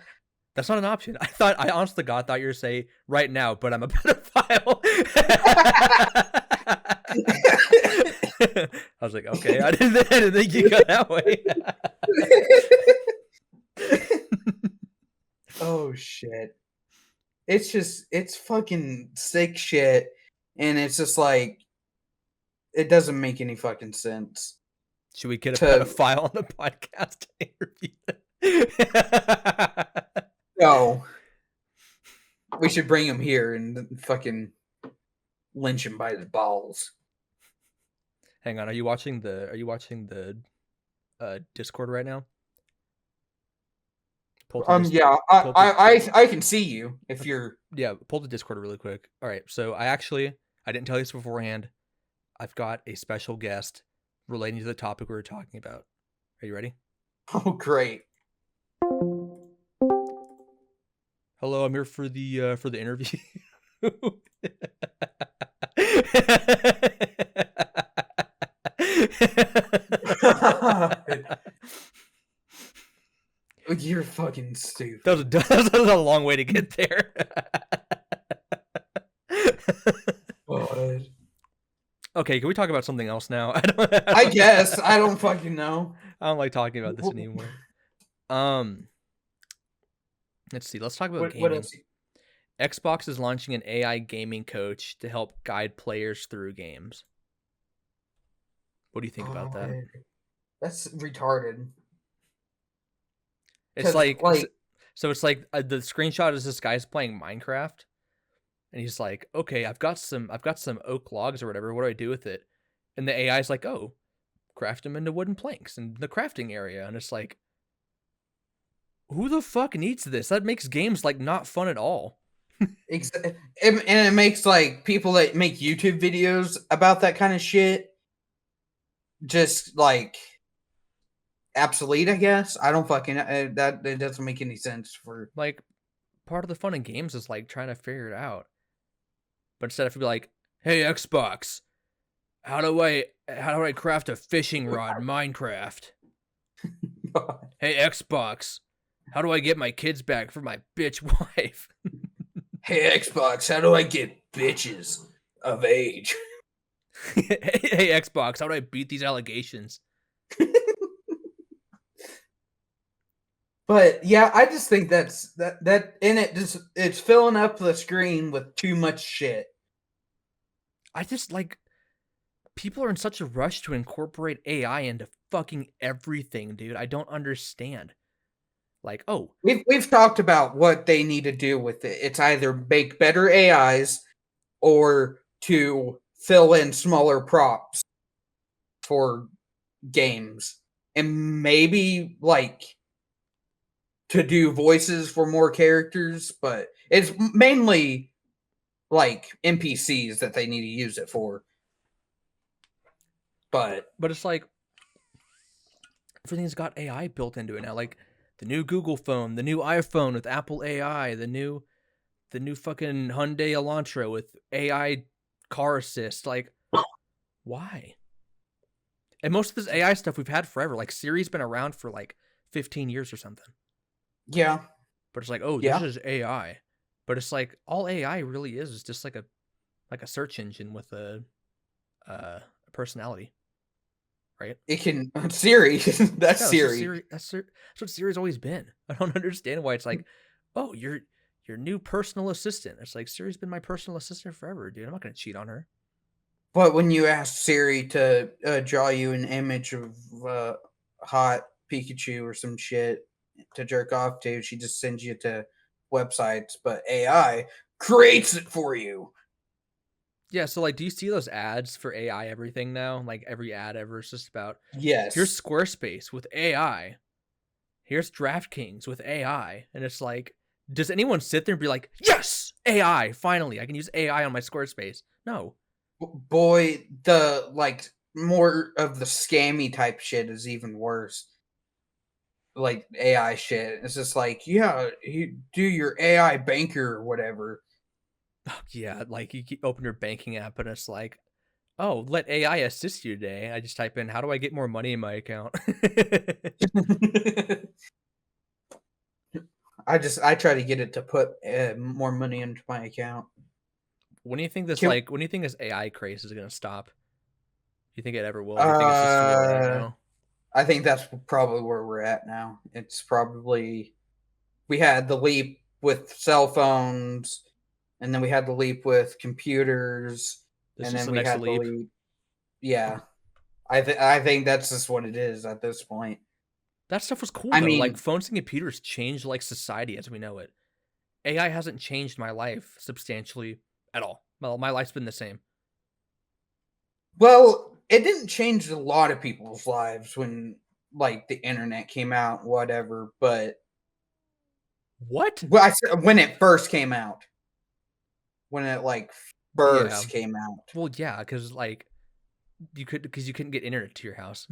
That's not an option. I honest to God thought you were saying right now, but I'm a pedophile. I was like, okay, I didn't think you got that way. Oh shit. It's fucking sick shit. And it's just like, it doesn't make any fucking sense. Should we get a To pedophile on the podcast to interview them? go, we should bring him here and fucking lynch him by the balls. Hang on, are you watching the Discord right now? Pull to this, Yeah, pull to, I can see you if you're. yeah, pull the Discord really quick. All right, so I didn't tell you this beforehand. I've got a special guest relating to the topic we were talking about. Are you ready? Oh, great. Hello, I'm here for the interview. You're fucking stupid. That was a long way to get there. God. Okay, can we talk about something else now? I guess I don't fucking know. I don't like talking about this anymore. Let's see. Let's talk about What gaming. else? Xbox is launching an AI gaming coach to help guide players through games. What do you think about that? That's retarded. It's 'Cause, like, like, so it's like the screenshot is this guy's playing Minecraft, and he's like, "Okay, I've got some oak logs or whatever. What do I do with it?" And the AI is like, "Oh, craft them into wooden planks in the crafting area." And it's like, who the fuck needs this? That makes games like not fun at all. and it makes like people that make YouTube videos about that kind of shit just like obsolete, I guess. I don't fucking that it doesn't make any sense for Like, part of the fun in games is like trying to figure it out. But instead, I feel like, "Hey Xbox, how do I craft a fishing rod in Minecraft? Hey Xbox, How do I get my kids back from my bitch wife? Hey Xbox, how do I get bitches of age? Hey Xbox, how do I beat these allegations? But yeah, I just think that in it just it's filling up the screen with too much shit. I just like people are in such a rush to incorporate AI into fucking everything, dude. I don't understand. Like, oh, We've talked about what they need to do with it. It's either make better AIs or to fill in smaller props for games. And maybe like to do voices for more characters, but it's mainly like NPCs that they need to use it for. But but it's like everything's got AI built into it now. Like the new Google phone, the new iPhone with Apple AI, the new fucking Hyundai Elantra with AI car assist. Like, why? And most of this AI stuff we've had forever. Like Siri's been around for like 15 years or something. yeah, But it's like, oh, this yeah, is AI. But it's like all AI really is just like a search engine with a personality, right? it can Siri. That's Yeah, that's what Siri. Siri. That's what Siri's always been. I don't understand why it's like, oh, your new personal assistant. It's like Siri's been my personal assistant forever, dude. I'm not gonna cheat on her. But when you ask Siri to draw you an image of hot Pikachu or some shit to jerk off to, she just sends you to websites. But AI creates it for you. Yeah, so like, do you see those ads for AI everything now? Like every ad ever is just about here's Yes. Squarespace with AI, here's DraftKings with AI, and it's like, does anyone sit there and be like, yes, AI, finally, I can use AI on my Squarespace? No. Boy, the like more of the scammy type shit is even worse. Like AI shit. It's just like, yeah, you do your AI banker or whatever. Yeah, like you open your banking app and it's like, oh, let AI assist you today. I just type in, how do I get more money in my account? I try to get it to put more money into my account. Can, When do you think this AI craze is gonna stop? Do you think it ever will? Or do you think it's just where we're at uh now? I think that's probably where we're at now. It's probably we had the leap with cell phones, and then we had the leap with computers, This and is then the we next had the leap. leap. Yeah, I think that's just what it is at this point. That stuff was cool I though. Like mean, phones and computers changed like society as we know it. AI hasn't changed my life substantially at all. Well, my life's been the same. well, it didn't change a lot of people's lives when like the internet came out, whatever. But What? well, I said when it first came out, when it like Yeah. first came out. Well, yeah, because you couldn't get internet to your house.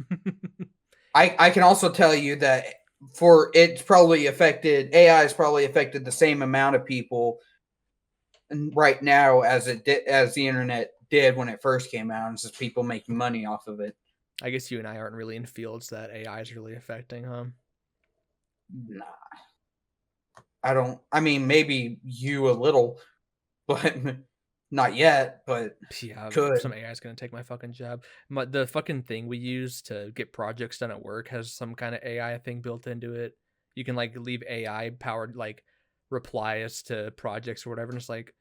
I can also tell you that for it's probably affected AI has probably affected the same amount of people right now as it did as the internet did when it first came out. It's just people making money off of it. I guess you and I aren't really in fields that AI is really affecting, huh? Nah, I don't. I mean, maybe you a little, but not yet. But Yeah, some could. AI is gonna take my fucking job. The fucking thing we use to get projects done at work has some kind of AI thing built into it. You can like leave AI powered like replies to projects or whatever, and it's like,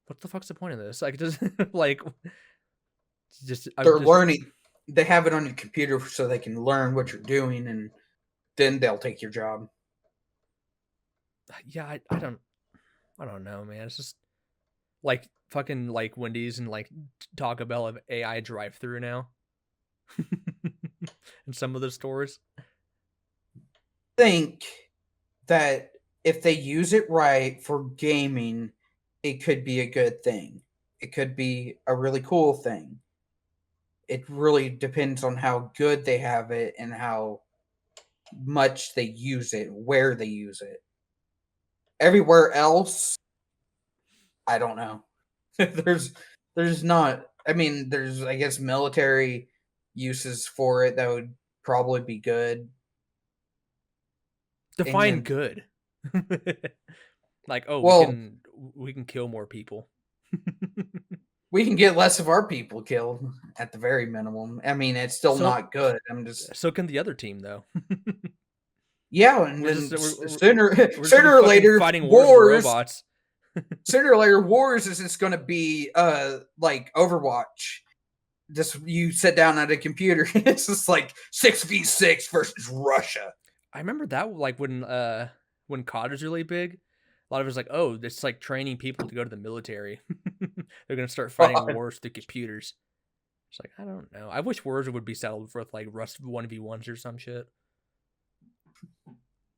what the fuck's the point of this? Like, just like, just I'm They're just learning. They have it on your computer so they can learn what you're doing, and then they'll take your job. yeah, I don't know, man. It's just like fucking like Wendy's and like Taco Bell have AI drive through now in some of the stores. Think that if they use it right for gaming, it could be a good thing. It could be a really cool thing. It really depends on how good they have it and how much they use it, where they use it. Everywhere else, I don't know. there's there's not I mean, there's I guess military uses for it that would probably be good. Define England. good. Like, oh, Well, we can kill more people. we can get less of our people killed at the very minimum. I mean, it's still So not good. I'm just so can the other team though. yeah, and We're just then we're, sooner we're just gonna be sooner or fucking later fighting wars with wars robots. sooner or later wars is just going to be like Overwatch. Just you sit down at a computer. It's just like 6v6 versus Russia. I remember that like when COD was really big. A lot of it's like, oh, it's like training people to go to the military. They're gonna start fighting God. wars through computers. It's like, I don't know. I wish wars would be settled with like Rust 1v1s or some shit.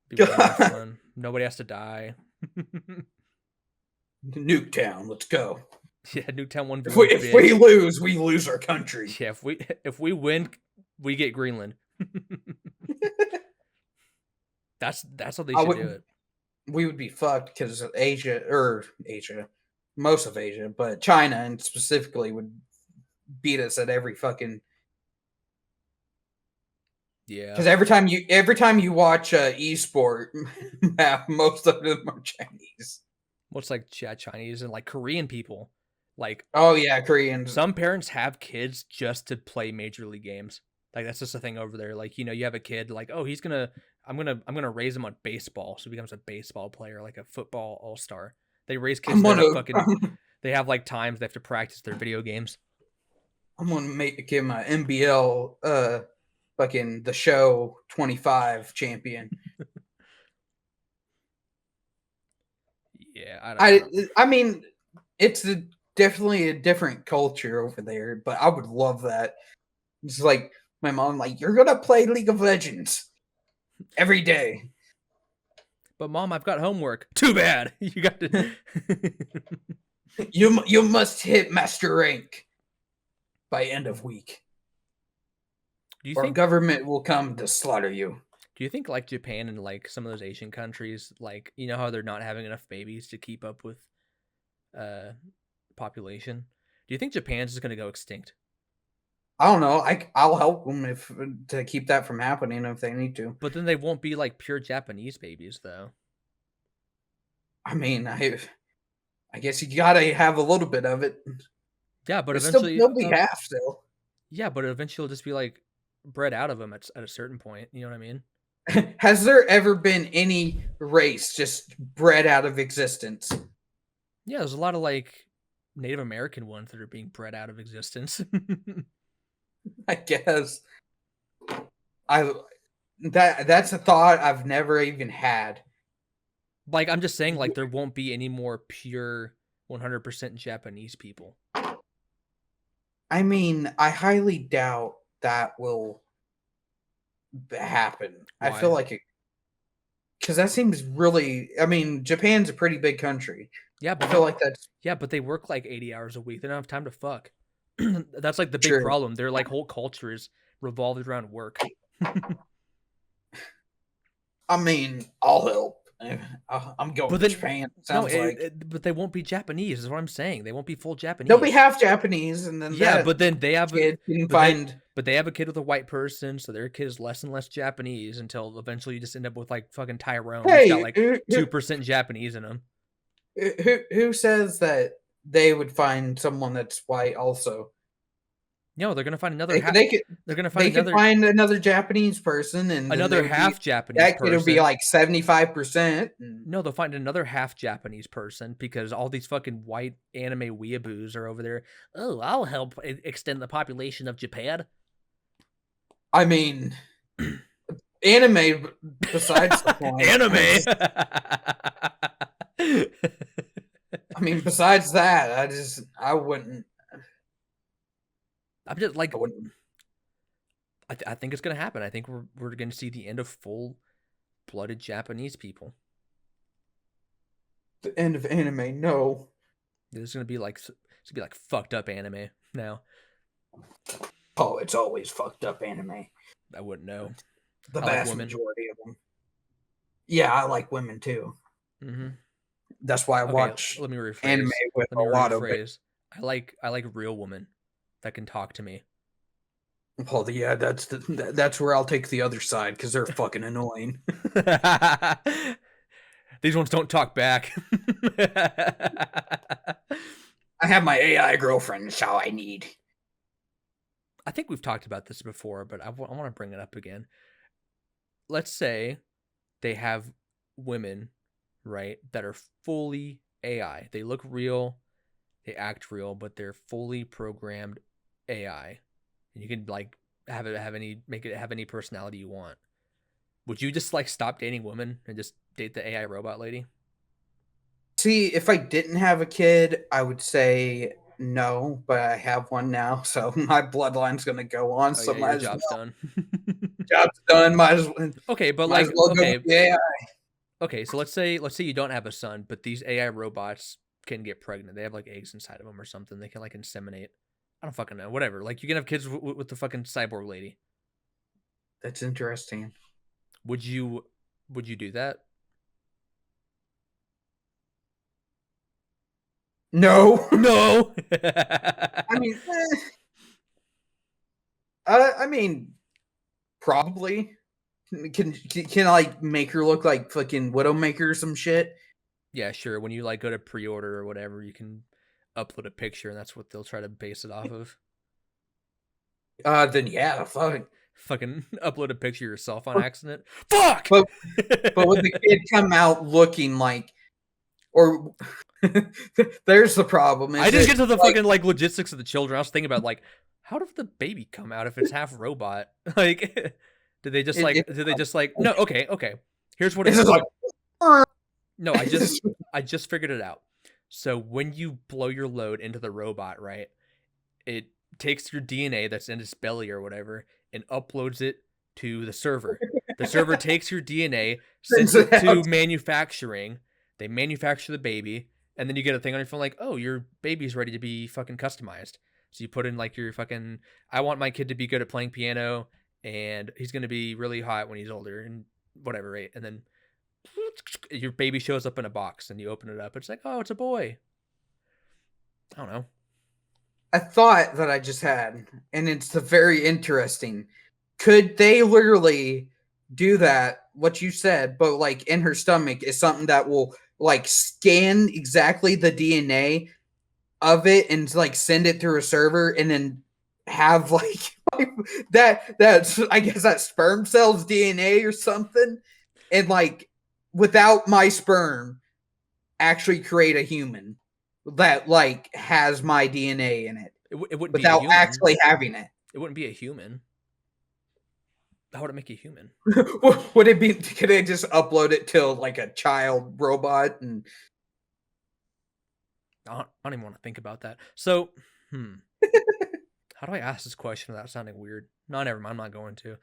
Be way more fun. Nobody has to die. Nuketown, let's go. Yeah, Nuketown 1v1 If we lose, we lose our country. Yeah, if we win, we get Greenland. That's how they should do it. We would be fucked because Asia, most of Asia, but China and specifically would beat us at every fucking. Yeah, Because every time you watch esport, most of them are Chinese. what's like Chinese and like Korean people, like Oh yeah, Koreans. some parents have kids just to play major league games. Like that's just a thing over there. Like, you know, you have a kid like, oh, I'm gonna raise him on baseball, so he becomes a baseball player, like a football all-star. They raise kids there to fucking. They have like times they have to practice their video games. I'm gonna make him a NBL fucking the show 25 champion. Yeah, I don't know. I mean, it's definitely a different culture over there, but I would love that. It's like my mom, like, you're gonna play League of Legends every day. But mom, I've got homework. Too bad. You got to. You must hit master rank by end of week, Do you or think government will come to slaughter you. Do you think like Japan and like some of those Asian countries, like, you know how they're not having enough babies to keep up with uh population? Do you think Japan's just gonna go extinct? I don't know. I'll help them if to keep that from happening if they need to. But then they won't be like pure Japanese babies though. I mean, I guess you gotta have a little bit of it. Yeah, but It's still eventually, they'll be half still. yeah, but eventually it'll just be like bred out of them at a certain point. You know what I mean? Has there ever been any race just bred out of existence? Yeah, there's a lot of like Native American ones that are being bred out of existence. I guess. I that's a thought I've never even had. Like, I'm just saying, like, there won't be any more pure 100% Japanese people. I mean, I highly doubt that will happen. I feel Why? like it because that seems really. I mean, Japan's a pretty big country. Yeah, I but feel like that's yeah, but they work like 80 hours a week. They don't have time to fuck. That's like the big true. problem. Their like whole culture is revolved around work. I mean, I'll help. I'm going But to then Japan. no, Sounds like but they won't be Japanese. Is what I'm saying. They won't be full they'll be Japanese. half Japanese, and then Yeah, that but then they have kid can but they find. but they have a kid with a white person, so their kid is less and less Japanese until eventually you just end up with like fucking Tyrone. He's got Hey, like 2% Japanese in him. who says that they would find someone that's white also? No, they're gonna find another. They could They're gonna find they could another find another Japanese person, and then another they would be half Japanese that kid would be person. like 75%. No, they'll find another half Japanese person because all these fucking white anime weeaboos are over there. Oh, I'll help extend the population of Japan. I mean, anime. Besides the point, Anime. I mean, besides that, I wouldn't. I'm just like, I wouldn't. I think it's gonna happen. I think we're gonna see the end of full-blooded Japanese people. The end of anime. No. There's gonna be like fucked up anime now. Oh, it's always fucked up anime. I wouldn't know. The I like vast women. majority of them. Yeah, I like women too. Mm-hmm. That's why I Okay, watch let me rephrase. anime with Let me a lot of it. rephrase. I like real women that can talk to me. Well, yeah, that's where I'll take the other side because they're fucking annoying. These ones don't talk back. I have my AI girlfriend. That's all I need. I think we've talked about this before, but I want to bring it up again. Let's say they have women, right, that are fully AI. They look real, they act real, but they're fully programmed AI. And you can like have it have any make it have any personality you want. Would you just like stop dating women and just date the AI robot lady? See, if I didn't have a kid, I would say no, but I have one now, so my bloodline's gonna go on. Oh So yeah, your might as job's well. done. Job's done. Okay, but Might as like well go with the AI. okay, so let's say you don't have a son, but these AI robots can get pregnant. They have like eggs inside of them or something. They can like inseminate. I don't fucking know. Whatever. Like you can have kids with the fucking cyborg lady. That's interesting. Would you do that? No, No. I mean, I mean, probably. Can I like make her look like fucking Widowmaker or some shit? Yeah, sure. When you like go to pre-order or whatever, you can upload a picture, and that's what they'll try to base it off of. Then yeah, fuck. Fucking upload a picture of yourself on accident. Fuck. But but would the kid come out looking like, or there's the problem. I Is didn't it get to the like fucking like logistics of the children. I was thinking about like, how did the baby come out if it's half robot? Like, did they just it, like? it, Did they just like? No. Okay. Okay. Here's what it it's just is. like No, I just figured it out. So when you blow your load into the robot, right? It takes your DNA that's in its belly or whatever and uploads it to the server. The server takes your DNA, sends sends it it to out. manufacturing. They manufacture the baby, and then you get a thing on your phone like, "Oh, your baby's ready to be fucking customized." So you put in like your fucking, I want my kid to be good at playing piano, and he's gonna be really hot when he's older, and whatever, right? And then your baby shows up in a box, and you open it up. It's like, oh, it's a boy. I don't know. A thought that I just had, and it's very interesting. Could they literally do that? What you said, but like in her stomach is something that will like scan exactly the DNA of it and like send it through a server, and then have like that's I guess that sperm cells DNA or something, and like without my sperm actually create a human that like has my DNA in it It wouldn't be a without human. actually having it. It wouldn't be a human. How would it make you human? Would it be? Could they just upload it to like a child robot? And I don't even want to think about that. So, how do I ask this question without sounding weird? No, never mind. I'm not going to.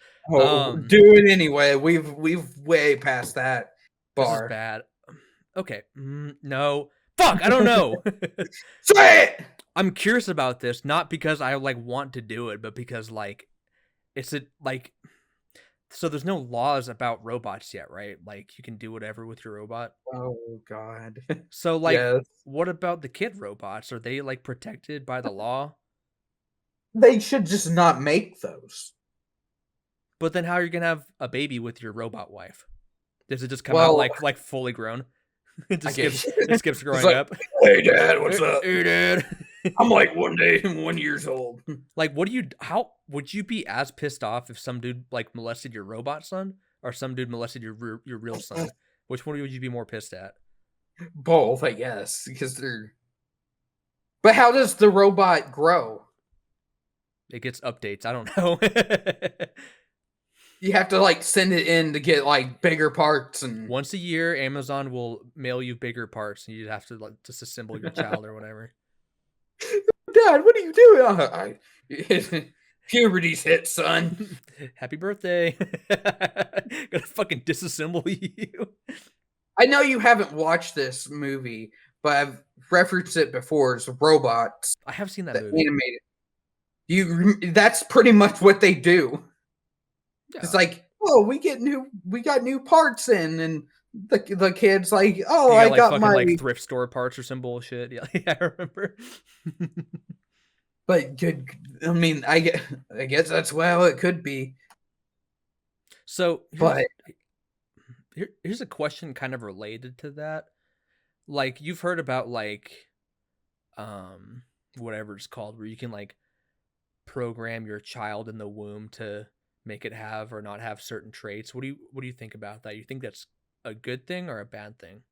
do it anyway. We've way past that This is bar. bad. Okay, no. Fuck, I don't know. Say it. I'm curious about this, not because I like want to do it, but because like it's a like. So there's no laws about robots yet, right? Like you can do whatever with your robot. Oh God. So like, Yes. what about the kid robots? Are they like protected by the law? They should just not make those. But then how are you gonna have a baby with your robot wife? Does it just come out Well, like fully grown? It I just guess. skips growing like, up. hey, Dad, what's up? Hey, Dad. I'm like 1 years old. Like, what do you? How would you be as pissed off if some dude like molested your robot son, or some dude molested your real son? Which one would you be more pissed at? Both, I guess, because they're. But how does the robot grow? It gets updates. I don't know. You have to like send it in to get like bigger parts and. Once a year, Amazon will mail you bigger parts, and you have to like disassemble your child or whatever. Dad, what are you doing? Puberty's hit, son. Happy birthday! Gonna fucking disassemble you. I know you haven't watched this movie, but I've referenced it before. It's robots I have seen that that movie. animated. That's pretty much what they do. It's Yeah. like, oh, we got new parts in, and the kid's like, oh, You I got like got fucking my like thrift store parts or some bullshit. Yeah, yeah, I remember. But good. I mean, I guess that's well it could be. So But here's a question kind of related to that. Like you've heard about like whatever it's called, where you can like program your child in the womb to make it have or not have certain traits. What do you think about that? You think that's a good thing or a bad thing?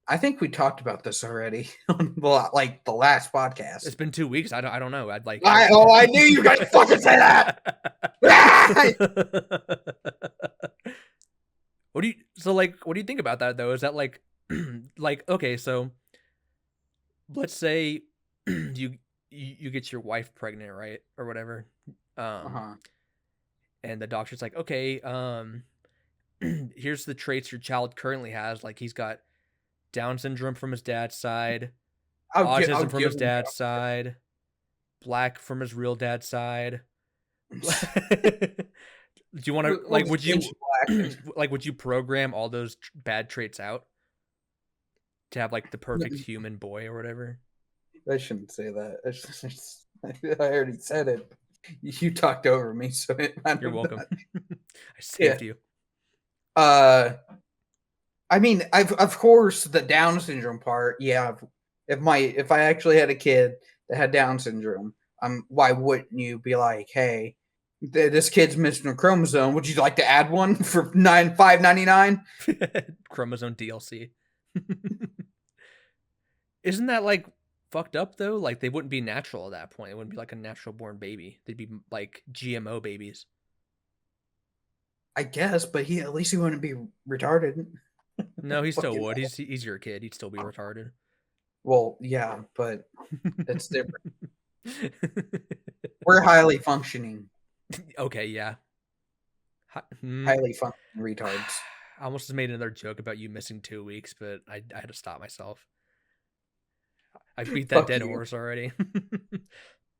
I think we talked about this already on like the last It's podcast. been 2 weeks. I don't know. I knew you guys fucking say that. What do you think about that though? Is that like like okay, so let's say you get your wife pregnant, right? Or whatever. Um Uh-huh. and the doctor's like, "Okay, here's the traits your child currently has. Like he's got Down syndrome from his dad's side, I'll autism from give his him dad's side, black from his real dad's side." Do you want to like would you black. like would you program all those bad traits out to have like the perfect human boy or whatever? I shouldn't say that. I already said it. You talked over me, so You're welcome. I yeah. saved you. I mean, of course the Down syndrome part. Yeah, if I actually had a kid that had Down syndrome, why wouldn't you be like, hey, this kid's missing a chromosome. Would you like to add one for $5.99? Chromosome DLC. Isn't that like fucked up though? Like they wouldn't be natural at that point. It wouldn't be like a natural born baby. They'd be like GMO babies. I guess, but at least he wouldn't be retarded. No, he still would. He's your kid. He'd still be retarded. Well, yeah, but it's different. We're highly functioning. Okay, yeah. Highly functioning retards. I almost just made another joke about you missing 2 weeks, but I had to stop myself. I beat that dead horse already.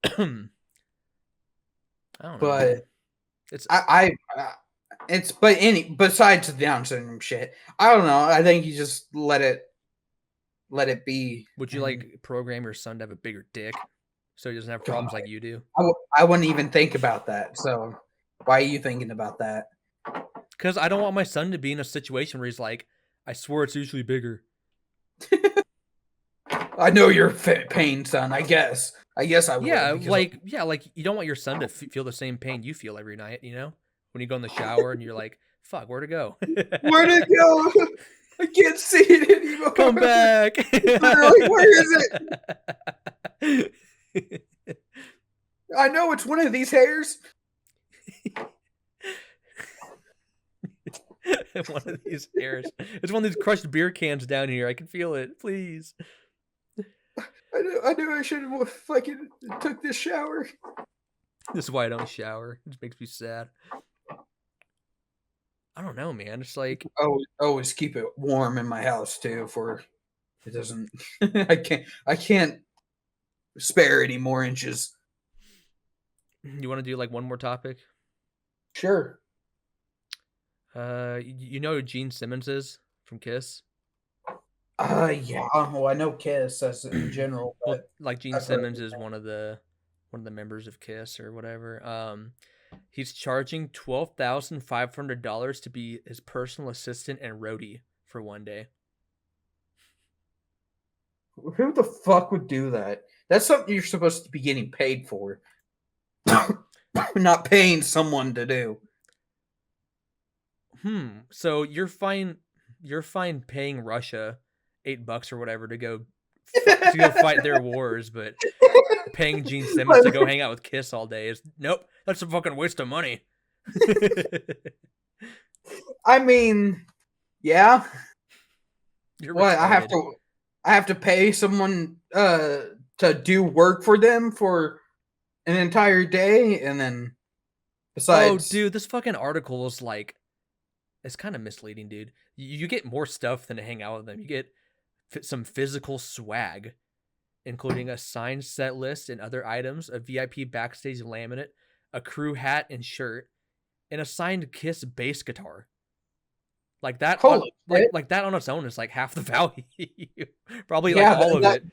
I don't know. But it's besides the Down syndrome shit, I don't know. I think you just let it be. Would you like program your son to have a bigger dick so he doesn't have problems like you do? I wouldn't even think about that. So why are you thinking about that? Because I don't want my son to be in a situation where he's like, I swear it's usually bigger. I know your pain, son. I guess I would. Yeah, like you don't want your son to feel the same pain you feel every night. You know, when you go in the shower and you're like, "Fuck, where'd it go? Where'd it go? I can't see it anymore. Come back! Literally, where is it? I know it's one of these hairs. One of these hairs. It's one of these crushed beer cans down here. I can feel it. Please. I knew I should have fucking took this shower. This is why I don't shower. It just makes me sad. I don't know, man. It's like always keep it warm in my house too, for it doesn't. I can't spare any more inches. You want to do like one more topic? Sure. You know who Gene Simmons is from Kiss? Yeah. Well, I know Kiss as in general, but well, like Gene Simmons is one of the members of Kiss or whatever. He's charging $12,500 to be his personal assistant and roadie for one day. Who the fuck would do that? That's something you're supposed to be getting paid for. Not paying someone to do. So you're fine paying Russia $8 or whatever to go fight their wars, but paying Gene Simmons to go hang out with Kiss all day is nope. That's a fucking waste of money. I mean, yeah. You're what retarded. I have to pay someone to do work for them for an entire day, and then besides, oh, dude, this fucking article is like, it's kind of misleading, dude. You get more stuff than to hang out with them. You get some physical swag, including a signed set list and other items, a VIP backstage laminate, a crew hat and shirt, and a signed Kiss bass guitar. Like that, like that on its own is like half the value. Probably like all of it.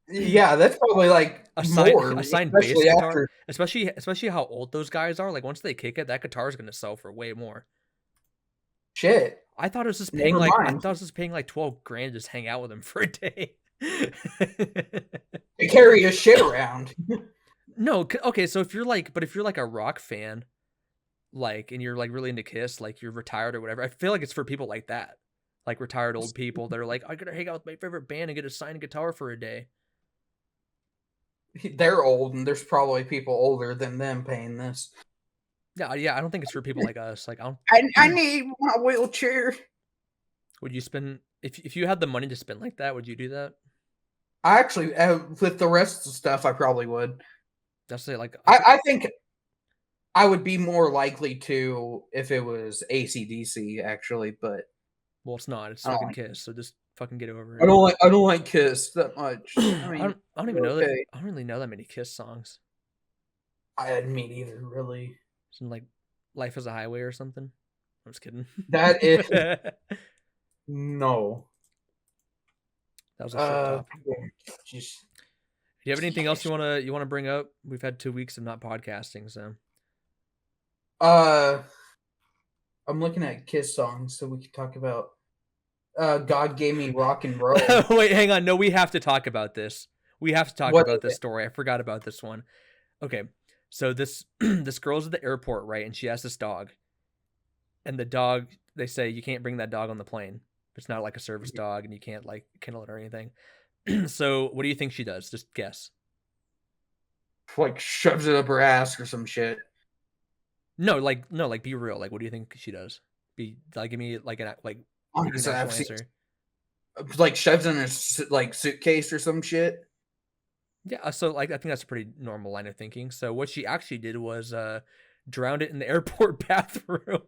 Yeah, that's probably like A more, signed bass especially guitar, after especially how old those guys are. Like once they kick it, that guitar is gonna sell for way more. shit. Never I mind. thought it was just paying like 12 grand to just hang out with him for a day. To carry a shit around. No, okay, so if you're like a rock fan, like, and you're like really into Kiss, like you're retired or whatever, I feel like it's for people like that, like retired old people that are like, I gotta hang out with my favorite band and get a signed guitar for a day. They're old, and there's probably people older than them paying this. Yeah, yeah, I don't think it's for people like us. Like, I I don't. need my wheelchair. Would you spend if you had the money to spend like that? Would you do that? I actually, with the rest of the stuff, I probably would. That's like I think I would be more likely to if it was ACDC, actually, but well, it's not. It's I don't fucking like. Kiss. So just fucking get over I it. don't like. I don't like Kiss that much. I mean, I don't even they're know that. okay. I don't really know that many Kiss songs. I didn't mean either, really. Some like Life is a Highway or something. I'm just kidding. That is That no. was a shit top. Just Do you have anything else you wanna bring up? We've had 2 weeks of not podcasting, so. uh, I'm looking at Kiss songs, so we could talk about. God gave me rock and roll. Wait, hang on. No, we have to talk about this. We have to talk What about is this it? story. I forgot about this one. Okay, so this this girl's at the airport, right? And she has this dog, and the dog, they say you can't bring that dog on the plane. It's not like a service dog, and you can't like kennel it or anything. So what do you think she does? Just guess. Like shoves it up her ass or some shit. No, like be real. Like what do you think she does? Be like give me like give me an Honestly, actual I've seen answer. like shoves in a like suitcase or some shit. Yeah, so like I think that's a pretty normal line of thinking. So what she actually did was drowned it in the airport bathroom.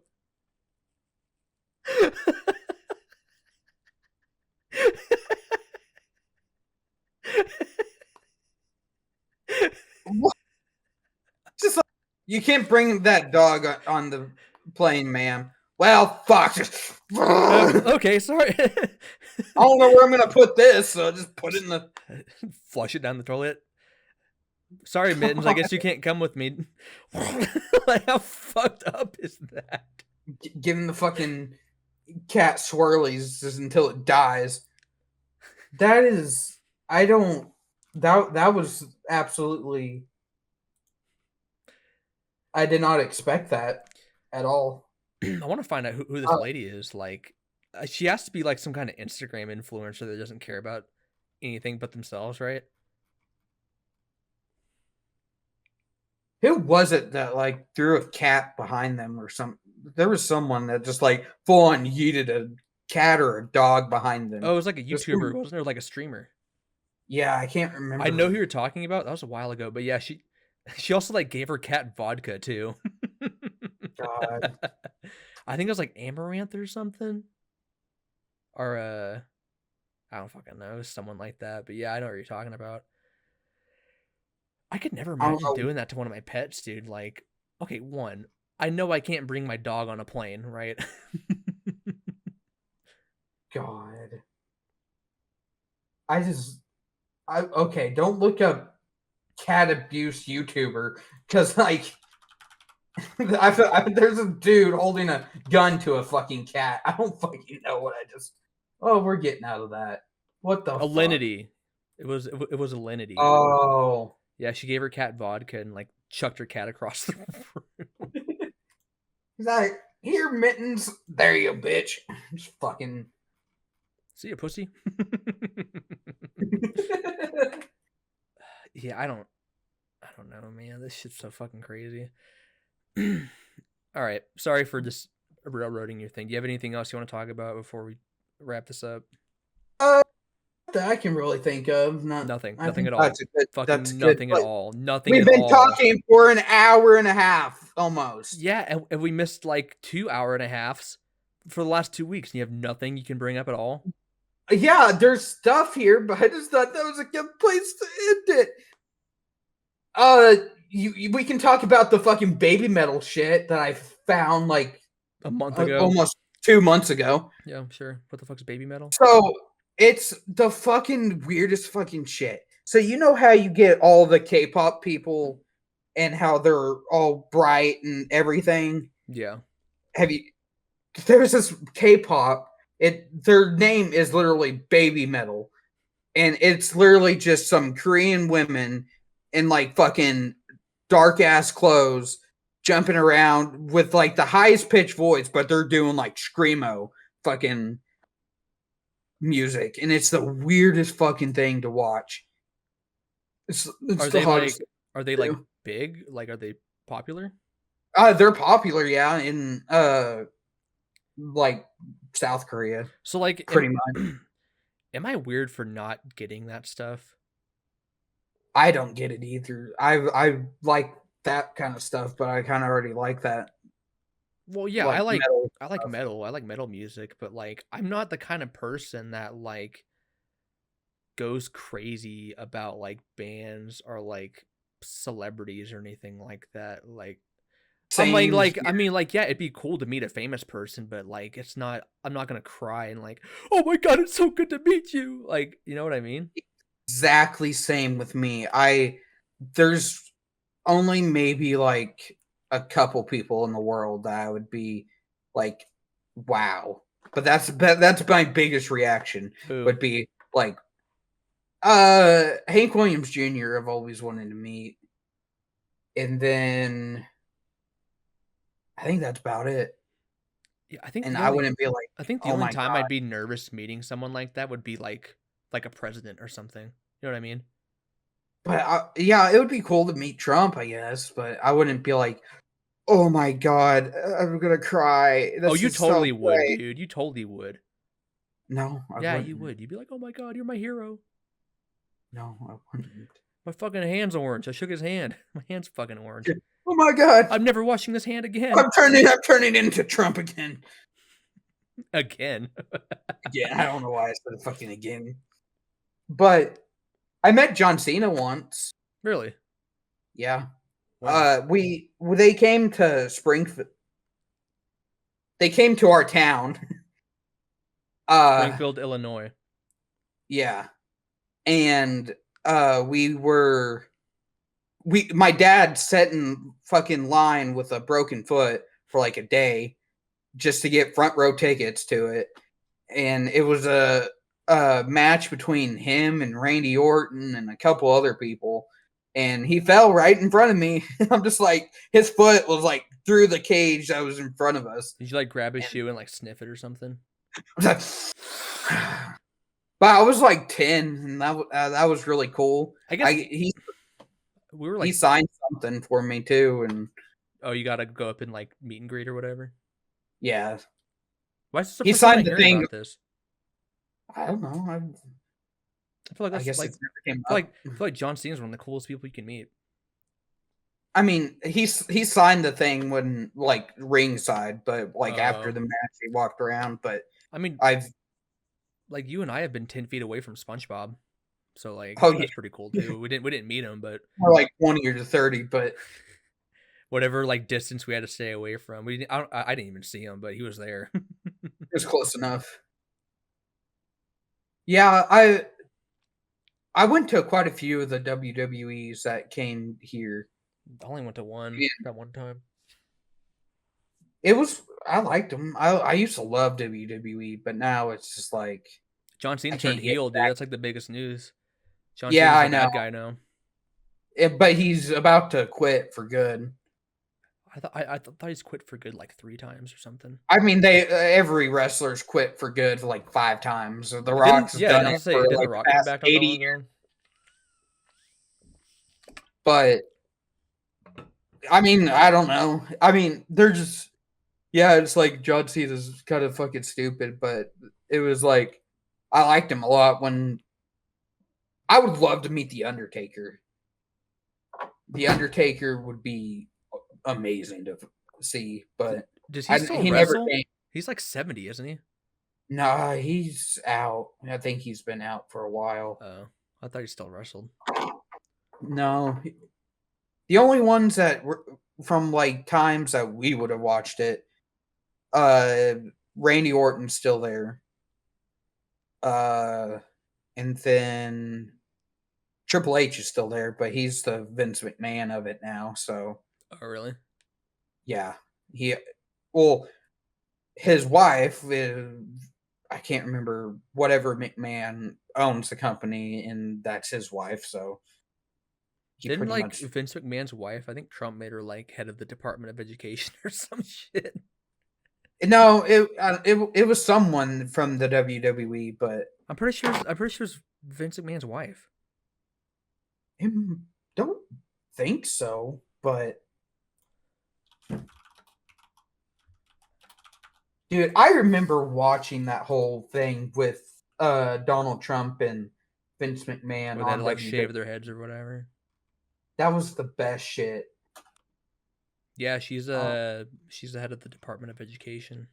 What? Just like you can't bring that dog on the plane, ma'am. Well, fuck. I Okay, sorry. don't know where I'm gonna put this, so just put it in the. Flush it down the toilet. Sorry, Mittens. I guess you can't come with me. Like, how fucked up is that? Give him the fucking cat swirlies just until it dies. That is, I don't. That was absolutely. I did not expect that at all. I want to find out who this lady is. Like, she has to be like some kind of Instagram influencer that doesn't care about anything but themselves, right? Who was it that like threw a cat behind them or some? There was someone that just like full on yeeted a cat or a dog behind them. Oh, it was like a Just YouTuber, wasn't there? Like a streamer. yeah, I can't I know who remember. you're talking about. That was a while ago, but yeah, she also like gave her cat vodka too. God, I think it was like amaranth or something, or I don't fucking know, it was someone like that. But yeah, I know what you're talking about. I could never I don't imagine know. doing that to one of my pets, dude. Like, okay, one, I know I can't bring my dog on a plane, right? God, I just, I okay. Don't look up cat abuse YouTuber because like there's a dude holding a gun to a fucking cat. I don't fucking know what I just. Oh, we're getting out of that. What the fuck? Alinity. It was Alinity. Oh. Yeah, she gave her cat vodka and like chucked her cat across the room. He's like, here, mittens. There you bitch. Just fucking. See ya, pussy. Yeah, I don't know, man. This shit's so fucking crazy. All right, sorry for just railroading your thing. Do you have anything else you want to talk about before we wrap this up? uh, that I can really think of. Not. Nothing. I Nothing think at all. that's a good. That's Fucking good. nothing at But all. Nothing we've at been all. talking for an hour and a half almost. Yeah, and we missed like 2 hour and a halves for the last 2 weeks, and you have nothing you can bring up at all. Yeah, there's stuff here, but I just thought that was a good place to end it. We can talk about the fucking baby metal shit that I found like A month ago. almost 2 months ago. Yeah, I'm sure. What the fuck's baby metal? So it's the fucking weirdest fucking shit. So you know how you get all the K-pop people and how they're all bright and everything? Yeah. Have you there's this K-pop, their name is literally Baby Metal. And it's literally just some Korean women in like fucking dark ass clothes jumping around with like the highest pitched voice, but they're doing like screamo fucking music, and it's the weirdest fucking thing to watch. It's Are the they hardest like thing are they to like do. big? Like are they popular? They're popular, yeah, in like South Korea, So like pretty much. am I weird for not getting that stuff? I don't get it either. I like that kind of stuff, but I kind of already like that Well, yeah, like metal I like stuff. metal. I like metal music, but like I'm not the kind of person that like goes crazy about like bands or like celebrities or anything like that. Like I'm Same I here. mean like yeah, it'd be cool to meet a famous person, but like it's not I'm not going to cry and like, "Oh my god, it's so good to meet you." Like, you know what I mean? Exactly same with me. There's only maybe like a couple people in the world that I would be like, wow. But that's my biggest reaction Who? would be like, Hank Williams Jr. I've always wanted to meet, and then I think that's about it. Yeah, And I wouldn't be like, I think the oh only my time god. I'd be nervous meeting someone like that would be like a president or something. You know what I mean? But yeah, it would be cool to meet Trump, I guess. But I wouldn't be like, oh my god, I'm gonna cry. Oh, This you is so totally would, great. dude. You totally would. No, I Yeah, you wouldn't. would. You'd be like, "Oh my god, you're my hero." No, I wouldn't. My fucking hand's orange. I shook his hand. My hand's fucking orange. Oh my god, I'm never washing this hand again. I'm turning into Trump again. Again. Again, I don't know why I said fucking again. But I met John Cena once. Really? Yeah. When? We they came to Springfield. They came to our town. Uh, Springfield, Illinois. yeah. And we were we my dad sat in fucking line with a broken foot for like a day just to get front row tickets to it. And it was a match between him and Randy Orton and a couple other people. And he fell right in front of me. I'm just like, his foot was like through the cage that was in front of us. Did you like grab his And shoe and like sniff it or something? I was like, but I was like 10, and that was really cool. I I guess we were he like, signed something for me too, and oh, you gotta go up and like meet and greet or whatever. yeah, Why is this the he first time I'm signed the hearing thing. about this? I don't know. I feel like I that's guess like it's never came I up. feel like John Cena's one of the coolest people you can meet. I mean, he signed the thing when like ringside, but like after Uh, the match, he walked around. But I mean, I've like you and I have been 10 feet away from SpongeBob, so like oh yeah, that's pretty cool too. We didn't meet him, but more like 20 or 30, but whatever like distance we had to stay away from, I didn't even see him, but he was there. it was close enough. Yeah, I went to quite a few of the WWEs that came here. I only went to one Yeah, that one time. it was I liked them. I used to love WWE, but now it's just like John I Cena turned can't get heel, dude. back. That's like the biggest news. John Yeah, Cena's I the know. bad guy now. But he's about to quit for good. I thought he's quit for good like 3 times or something. I mean, they every wrestler's quit for good like 5 times. The Didn't Rock's yeah? done I it was say for didn't The like Rock the come past back not that 80 long years. ago? But I mean, I don't know. I mean, they're just yeah. It's like John Cena's kind of fucking stupid, but it was like I liked him a lot. When I would love to meet the Undertaker. The Undertaker would be amazing to see, but Does he still he never wrestle? came. He's like 70, isn't he? Nah, he's out. I think he's been out for a while. Oh, I thought he still wrestled. No, the only ones that were from like times that we would have watched it, uh, Randy Orton's still there. Uh, and then Triple H is still there, but he's the Vince McMahon of it now. So Oh, really? yeah, he well, his wife, I can't remember whatever McMahon owns the company, and that's his wife. So he Didn't pretty like much Vince McMahon's wife? I think Trump made her like head of the Department of Education or some shit. no, it was someone from the WWE, but I'm pretty sure. I'm pretty sure it's Vince McMahon's wife. I don't think so. But dude, I remember watching that whole thing with Donald Trump and Vince McMahon Where they had on to like WWE. shave their heads or whatever. That was the best shit. Yeah, Uh, she's the head of the Department of Education.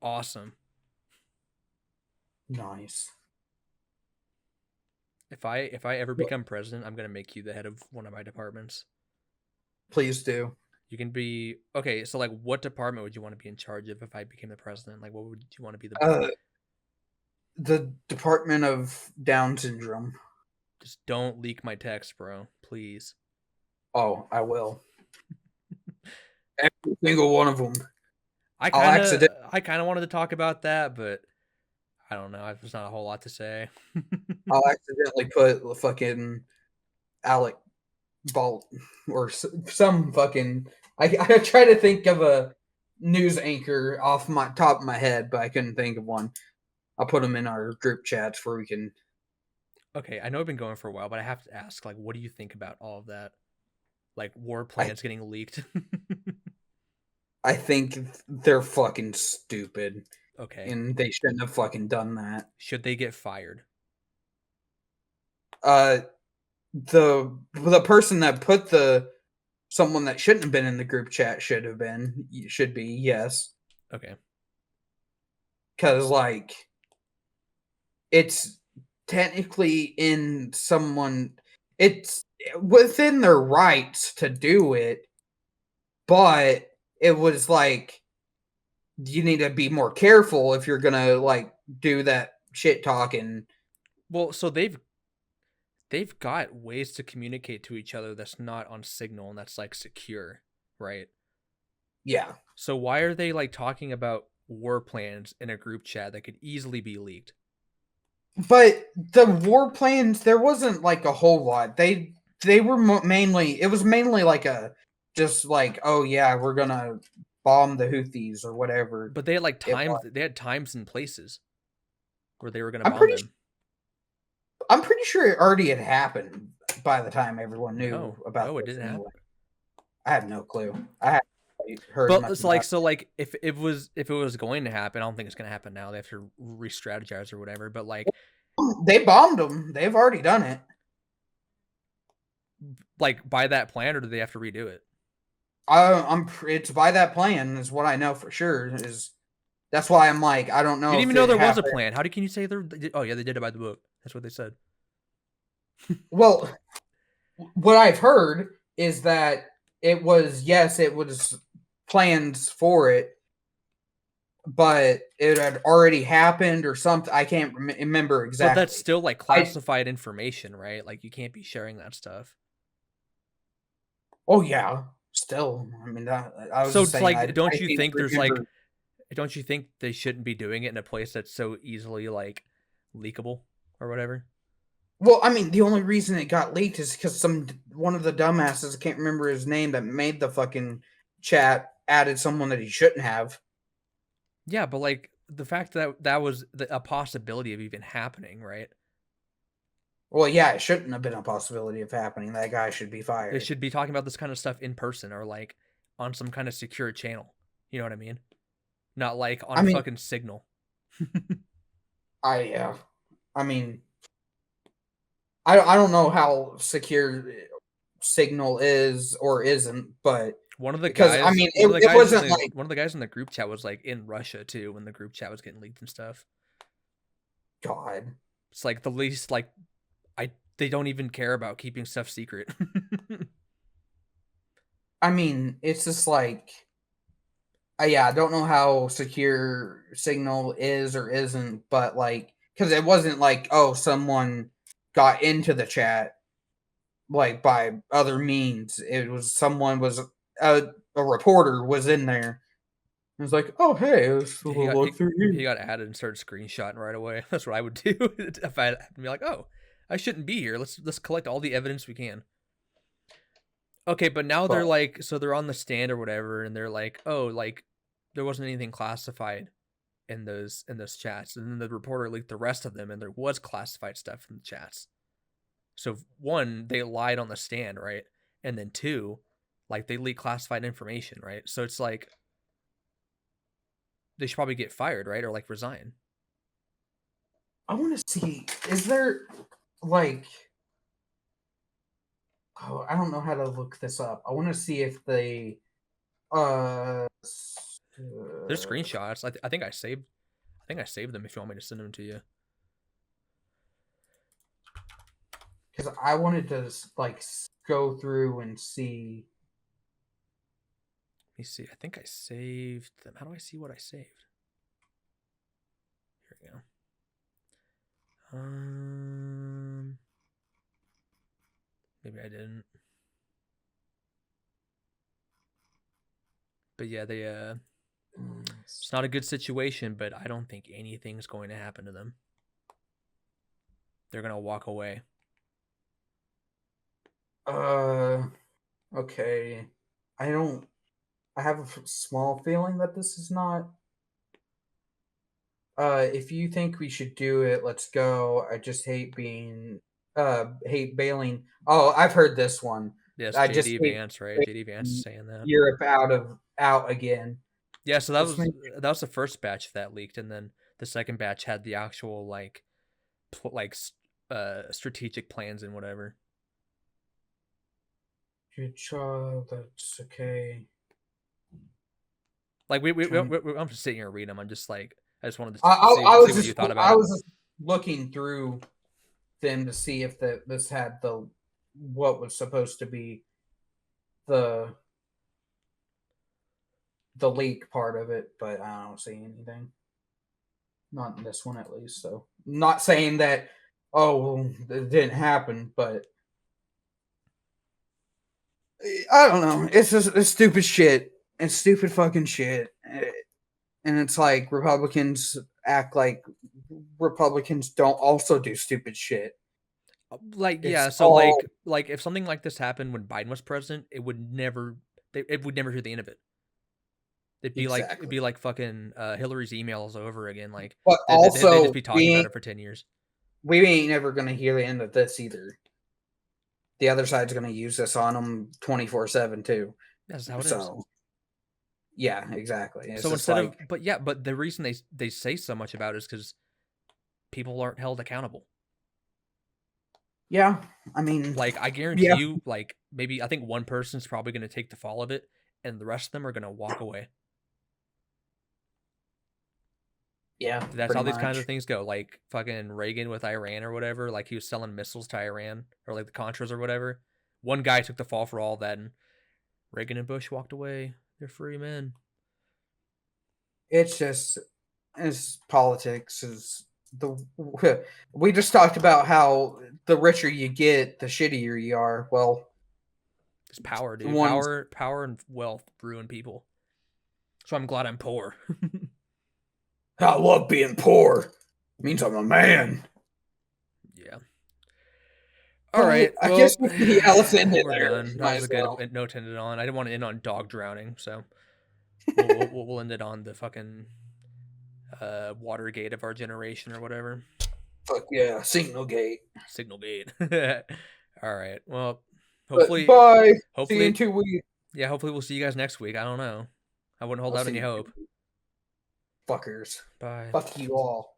Awesome. nice. If I ever become president, I'm gonna make you the head of one of my departments. Please do. You can be okay. So like, what department would you want to be in charge of if I became the president? Like, what would you want to be the? Uh, the Department of Down Syndrome. Just don't leak my text, bro. Please. Oh, I will. Every single one of them. I I'll kind of accident. I kind of wanted to talk about that, but I don't know. There's not a whole lot to say. I'll accidentally put the fucking Alec Bolt or some fucking. I try to think of a news anchor off my top of my head, but I couldn't think of one. I'll put them in our group chats where we can. Okay, I know I've been going for a while, but I have to ask, like, what do you think about all of that? Like war I plans getting leaked. I think they're fucking stupid, Okay. and they shouldn't have fucking done that. Should they get fired? Uh, the person that put the someone that shouldn't have been in the group chat should be, yes, Okay. because like it's technically in someone, it's within their rights to do it, but it was like you need to be more careful if you're gonna like do that shit talking. Well, so they've got ways to communicate to each other that's not on Signal and that's like secure, right? Yeah. So why are they like talking about war plans in a group chat that could easily be leaked? But the war plans, there wasn't like a whole lot. They were mainly, it was mainly like a just like, oh yeah, we're gonna bomb the Houthis or whatever. But they had like It times, was. they had times and places where they were going to I'm bomb pretty them. I'm pretty sure it already had happened by the time everyone knew about No, it this didn't anyway. happen. I have no clue. I haven't heard But much it's about like, so like if it was going to happen, I don't think it's going to happen now. They have to re-strategize or whatever. But they bombed them. They've already done it. like by that plan, or do they have to redo it? It's by that plan is what I know for sure. Is that's why I'm like I don't You know didn't if even know it there was a happened. plan. How can you say they're? Oh yeah, they did it by the book. That's what they said. Well, what I've heard is that it was yes, it was plans for it, but it had already happened or something. I can't remember But that's exactly. still like I classified information, right? Like you can't be sharing that stuff. oh yeah, still. I mean, that, I was So just it's saying like, I don't you can't think there's like, remember. don't you think they shouldn't be doing it in a place that's so easily like leakable or whatever? Well, I mean, the only reason it got leaked is because some one of the dumbasses, I can't remember his name, that made the fucking chat added someone that he shouldn't have. Yeah, but like the fact that that was a possibility of even happening, right? Well, yeah, it shouldn't have been a possibility of happening. That guy should be They fired. should be talking about this kind of stuff in person or like on some kind of secure channel. You know what I mean? Not like on I a mean, fucking signal. I mean, I don't know how secure Signal is or isn't, but because I mean, it wasn't like One of the guys in the group chat was like in Russia too when the group chat was getting leaked and stuff. God. It's like the least like they don't even care about keeping stuff secret. I mean, it's just like, yeah, I don't know how secure Signal is or isn't, but like because it wasn't like, oh, someone got into the chat like by other means. It was someone was a reporter was in there. It was like, oh hey, let's He got look he, through he here. got added and started screenshotting right away. That's what I would do if I had to be like, oh, I shouldn't be here. Let's collect all the evidence we can. Okay, but now But they're like, so they're on the stand or whatever, and they're like, oh, like there wasn't anything classified in those chats, and then the reporter leaked the rest of them, and there was classified stuff in the chats. So one, they lied on the stand, right? And then two, like they leaked classified information, right? So it's like they should probably get fired, right, or like resign. I want to see, is there like, oh, I don't know how to look this up. I want to see if they uh There's screenshots. I think I saved. I think I saved them. If you want me to send them to you. because I wanted to like go through and see. Let me see. I think I saved them. How do I see what I saved? Here we go. Maybe I didn't. But yeah, they it's not a good situation, but I don't think anything's going to happen to them. They're gonna walk away. Okay. I don't. I have a small feeling that this is not. If you think we should do it, let's go. I just hate being. Hate bailing. Oh, I've heard this one. Yes, I just JD hate Vance, right? JD Vance is saying that. Europe out again. Yeah, so This makes that was the first batch that leaked, and then the second batch had the actual like strategic plans and whatever. good job. That's okay. Like I'm just sitting here reading them. I'm just like I just wanted to I see was what you just thought I about it. was just looking through them to see if this had the what was supposed to be the leak part of it, but I don't see anything. Not in this one, at least. So, not saying that oh it didn't happen, but I don't know. It's just it's stupid shit. It's stupid fucking shit. And it's like Republicans act like Republicans don't also do stupid shit. Like It's yeah, so all like if something like this happened when Biden was president, it would never hear the end of it. It'd exactly. be like fucking Hillary's emails over again. Like But they just also, be talking about it for 10 years. we ain't never gonna hear the end of this either. The other side's gonna use this on them 24/7 too. That's how it is. So, yeah, exactly. It's So just instead like, of but the reason they say so much about it is because people aren't held accountable. yeah, I mean, Like I guarantee yeah, you, like maybe I think one person's probably going to take the fall of it, and the rest of them are going to walk away. yeah, That's pretty how these kinds much. of things go. Like fucking Reagan with Iran or whatever. Like he was selling missiles to Iran or like the Contras or whatever. One guy took the fall for all that, and Reagan and Bush walked away. They're free men. It's just it's politics. Is the we just talked about how the richer you get, the shittier you are. Well, It's power, the dude. ones Power, and wealth ruin people. So I'm glad I'm poor. I love being poor. It means I'm a man. Yeah. All right. But I guess Well, yeah, let's end it we're there. done. That Might was a as good well. note to end it on. I didn't want to end on dog drowning, so we'll end it on the fucking Watergate of our generation or whatever. Fuck yeah, Signal Gate. Signal gate. All right. Well, But hopefully, bye. See you in hopefully, 2 weeks. yeah. Hopefully, we'll see you guys next week. I don't know. I wouldn't hold I'll out see any you, hope. fuckers. Bye. Fuck you all.